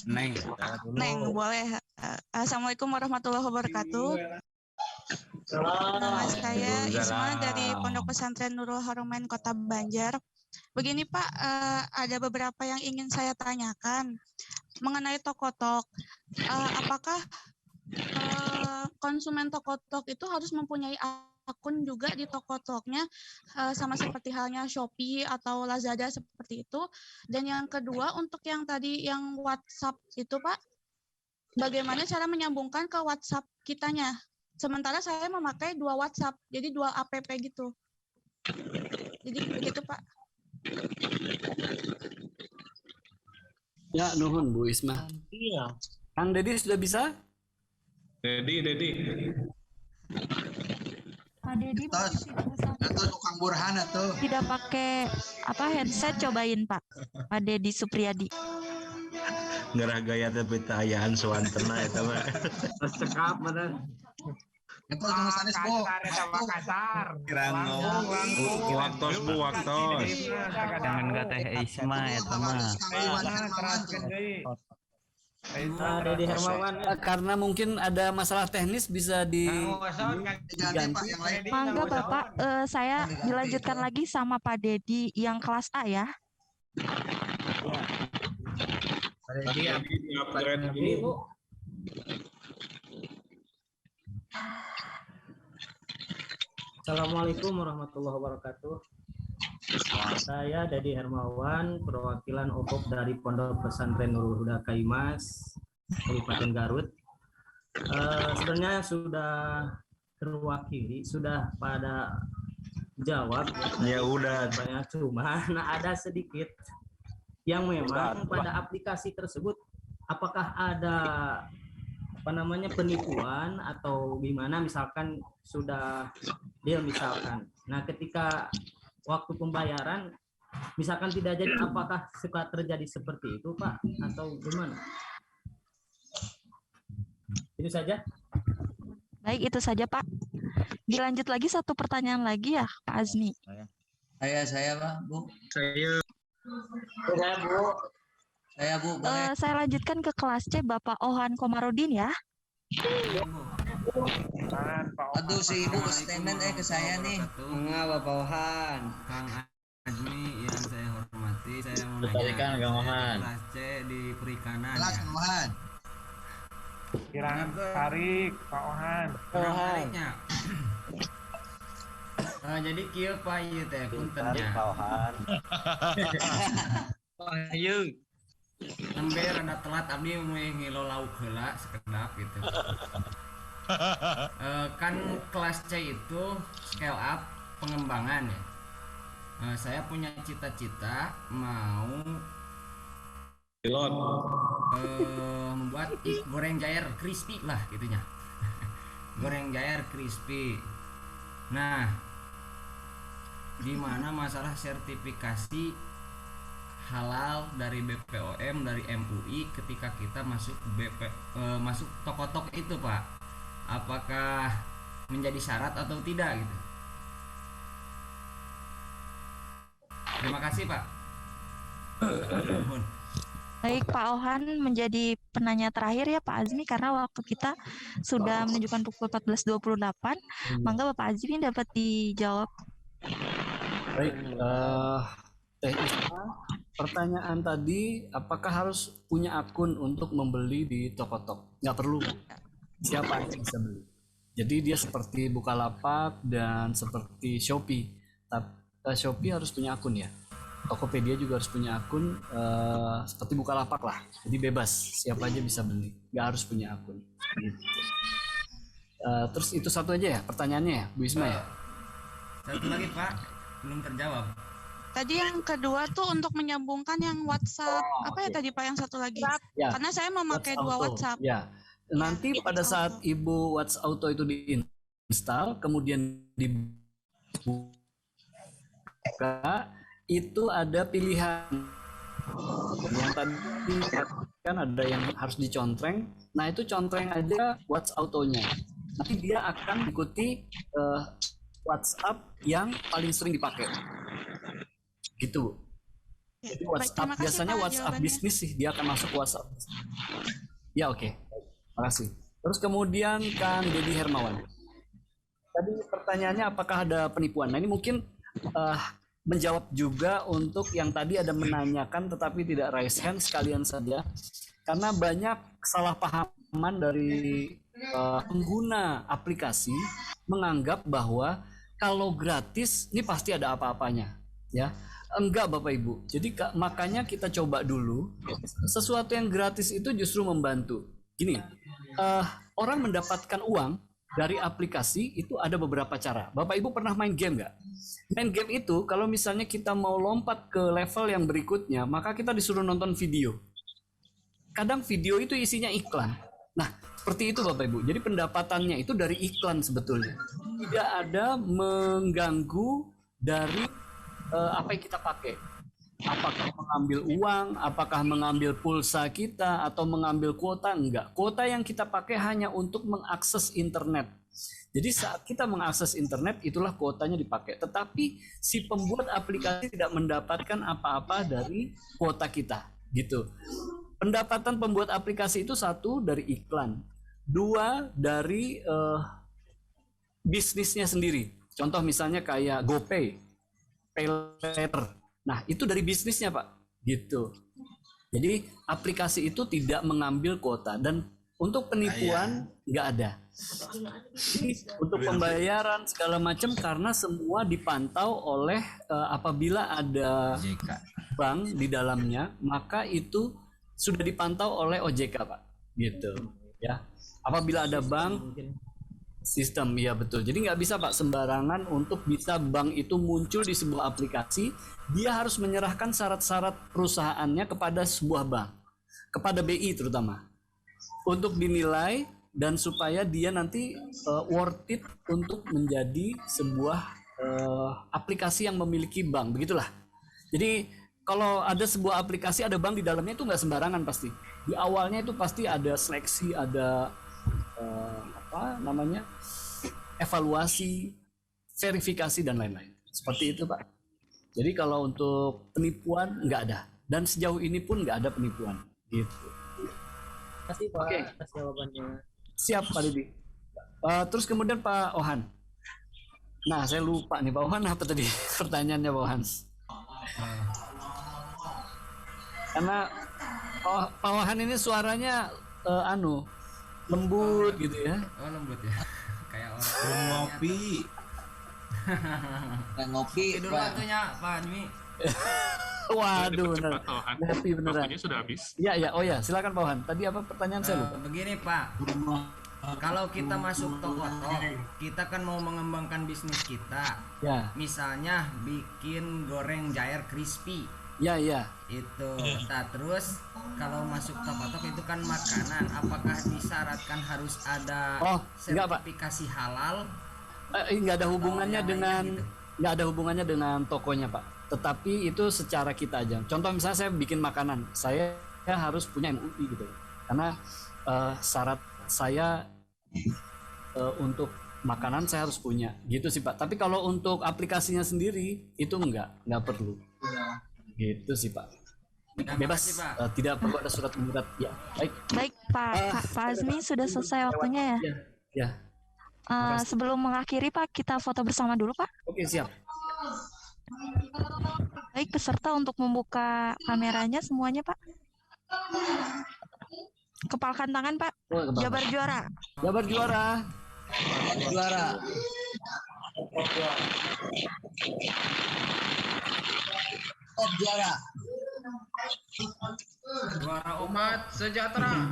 Neng. Neng, boleh. Assalamualaikum warahmatullahi wabarakatuh. Nama saya Isma dari Pondok Pesantren Nurul Haromain Kota Banjar. Begini Pak, ada beberapa yang ingin saya tanyakan mengenai Tokotok. Apakah konsumen Tokotok itu harus mempunyai akun juga di Tokotoknya, sama seperti halnya Shopee atau Lazada seperti itu? Dan yang kedua, untuk yang tadi yang WhatsApp itu Pak, bagaimana cara menyambungkan ke WhatsApp kitanya? Sementara saya memakai 2 WhatsApp, jadi 2 app gitu. Jadi begitu Pak. Ya, nuhun Bu Isma. Iya. Kang Dedi sudah bisa? Dedi. Pak Dedi Atau tukang Burhan atau tidak pakai headset, cobain Pak. Pak Dedi Supriyadi. Ngerah gaya tapi tayaan suantena eta mah. Cekap mana? Itu cuma sanes Bu. Kasar. Waktos Bu. Jangan nggak Teh Isma eta mah. Dedi Hermawan. Karena mungkin ada masalah teknis bisa diganti. Mangga Bapak, saya dilanjutkan lagi sama Pak Dedi yang kelas A ya. Pak Dedi upgrade dulu. Assalamualaikum warahmatullahi wabarakatuh. Saya Dedi Hermawan, perwakilan OKOP dari Pondok Pesantren Nurul Huda Kaimas, Kabupaten Garut. Sebenarnya sudah terwakili, sudah pada jawab. Ya udah. Banyak, cuma ada sedikit yang memang pada aplikasi tersebut, apakah ada penipuan atau gimana, misalkan sudah deal misalkan. Nah, ketika waktu pembayaran misalkan tidak jadi, apakah suka terjadi seperti itu Pak atau gimana? Itu saja. Baik, itu saja Pak. Dilanjut lagi satu pertanyaan lagi ya Pak Azmi. Saya Pak, Bu. Saya Bu, boleh. Saya lanjutkan ke kelas C Bapak Ohan Komarudin ya. Aduh, si Ibu statement ke saya nih. Enggak, Bapak Ohan. Kang Azmi yang saya hormati, saya mau nanya. Kang Ohan. Kelas C di perikanan Kelas ya. Ohan. Kirang tarik Pak Ohan. Tariknya. Jadi kieu Pak ieu teh puntennya. Pak Ohan. Ayo. Nembe rada telat abdi moe ngilo lauk heula sekedap gitu. Kan kelas C itu scale up pengembangan ya. Saya punya cita-cita mau pilot membuat goreng jair crispy lah gitunya. Goreng jair crispy. Nah, di mana masalah sertifikasi halal dari BPOM dari MUI ketika kita masuk masuk toko-toko itu Pak, apakah menjadi syarat atau tidak gitu? Terima kasih Pak. Baik Pak Ohan menjadi penanya terakhir ya Pak Azmi, karena waktu kita sudah menunjukkan pukul 14.28. Mangga Bapak Azmi dapat dijawab. Baik, Teh Isma, pertanyaan tadi apakah harus punya akun untuk membeli di Tokotok? Nggak perlu, siapa aja bisa beli. Jadi dia seperti Bukalapak dan seperti Shopee. Shopee harus punya akun ya. Tokopedia juga harus punya akun seperti Bukalapak lah. Jadi bebas, siapa aja bisa beli, nggak harus punya akun. Gitu. Terus itu satu aja ya pertanyaannya ya, Bu Isma ya? Satu lagi Pak, belum terjawab. Tadi yang kedua tuh untuk menyambungkan yang WhatsApp apa ya tadi Pak yang satu lagi? Ya. Karena saya memakai dua WhatsApp. Ya. Nanti pada saat Ibu WhatsApp Auto itu diinstal, kemudian dibuka, itu ada pilihan. Yang tadi kan ada yang harus dicontreng. Nah itu contreng aja WhatsApp Auto-nya. Nanti dia akan ikuti WhatsApp yang paling sering dipakai. Gitu. Jadi WhatsApp biasanya WhatsApp bisnis sih, dia akan masuk WhatsApp. Ya oke. Makasih. Terus kemudian Kang Dedi Hermawan. Tadi pertanyaannya apakah ada penipuan? Nah ini mungkin menjawab juga untuk yang tadi ada menanyakan tetapi tidak raise hand sekalian saja. Karena banyak kesalahpahaman dari pengguna aplikasi menganggap bahwa kalau gratis ini pasti ada apa-apanya, ya. Enggak Bapak Ibu. Jadi makanya kita coba dulu sesuatu yang gratis itu justru membantu. Gini, orang mendapatkan uang dari aplikasi itu ada beberapa cara. Bapak Ibu pernah main game nggak? Main game itu kalau misalnya kita mau lompat ke level yang berikutnya, maka kita disuruh nonton video. Kadang video itu isinya iklan. Nah, seperti itu Bapak Ibu. Jadi pendapatannya itu dari iklan sebetulnya. Tidak ada mengganggu dari apa yang kita pakai. Apakah mengambil uang, apakah mengambil pulsa kita, atau mengambil kuota? Enggak. Kuota yang kita pakai hanya untuk mengakses internet. Jadi saat kita mengakses internet, itulah kuotanya dipakai. Tetapi si pembuat aplikasi tidak mendapatkan apa-apa dari kuota kita. Gitu. Pendapatan pembuat aplikasi itu satu dari iklan. Dua dari bisnisnya sendiri. Contoh misalnya kayak GoPay. Pay later. Nah, itu dari bisnisnya, Pak. Gitu. Jadi, aplikasi itu tidak mengambil kuota dan untuk penipuan nggak ada. Jadi, untuk pembayaran segala macam karena semua dipantau oleh apabila ada bank di dalamnya, maka itu sudah dipantau oleh OJK, Pak. Gitu, ya. Apabila ada bank sistem, ya betul. Jadi nggak bisa Pak sembarangan untuk bisa bank itu muncul di sebuah aplikasi. Dia harus menyerahkan syarat-syarat perusahaannya kepada sebuah bank, kepada BI terutama, untuk dinilai dan supaya dia nanti worth it untuk menjadi sebuah aplikasi yang memiliki bank. Begitulah. Jadi kalau ada sebuah aplikasi ada bank di dalamnya itu nggak sembarangan pasti. Di awalnya itu pasti ada seleksi, ada evaluasi, verifikasi dan lain-lain. Seperti itu Pak. Jadi kalau untuk penipuan nggak ada dan sejauh ini pun nggak ada penipuan. Gitu. Terima kasih Pak atas jawabannya. Siap Pak Didi. Terus kemudian Pak Ohan. Nah saya lupa nih Pak Ohan apa tadi pertanyaannya Pak Ohan. Karena Pak Ohan ini suaranya lembut gitu ya. Oh lembut ya. Kayak orang ngopi. Ngopi. Dulu waktunya Pak Azmi. Waduh, bener. Cepat, Pak Ohan. Ngopi beneran. Waktunya sudah habis. Iya, iya. Oh ya, silakan Pak Ohan. Tadi apa pertanyaan saya lupa? Begini Pak, kalau kita masuk toko-toko, kita kan mau mengembangkan bisnis kita. Ya. Misalnya bikin goreng jair crispy. Ya, ya. Itu. Nah, terus kalau masuk toko-toko itu kan makanan, apakah disyaratkan harus ada enggak, Pak. sertifikasi halal? Nggak ada hubungannya dengan nggak ada hubungannya dengan tokonya, Pak. Tetapi itu secara kita aja. Contoh misalnya saya bikin makanan, saya harus punya MUI gitu. Karena syarat saya untuk makanan saya harus punya, gitu sih Pak. Tapi kalau untuk aplikasinya sendiri itu nggak perlu. Gitu sih Pak. Bebas, tidak perlu ada surat menyurat. Ya, baik. Baik Pak Azmi, sudah selesai waktunya ya. Ya. Sebelum mengakhiri Pak, kita foto bersama dulu Pak. Oke, siap. Baik, peserta untuk membuka kameranya semuanya Pak. Kepalkan tangan Pak. Jabar juara. Jabar juara. Juara. Top juara. Juara umat sejahtera.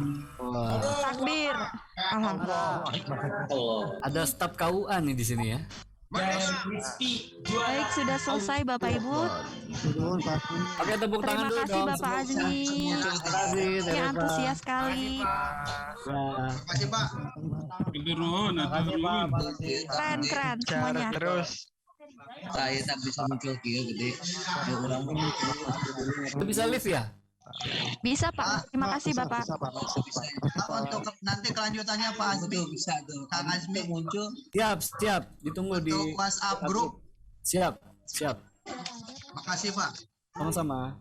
Takbir. Alhamdulillah. Ada staf KUA nih di sini ya. Baik, sudah selesai Bapak Ibu. Oke, tepuk tangan dulu dong. Terima kasih Bapak Azmi. Terima kasih. Ya, antusias sekali. Terima kasih Pak. Keren semuanya. Terus. Saya tak bisa muncul kia gede. Itu bisa live ya? Bisa Pak. Terima kasih Bapak. Untuk nanti kelanjutannya Pak Azmi. Bisa tuh. Kang Azmi muncul. Siap. Ditunggu di WhatsApp grup. Siap. Makasih Pak. Sama-sama.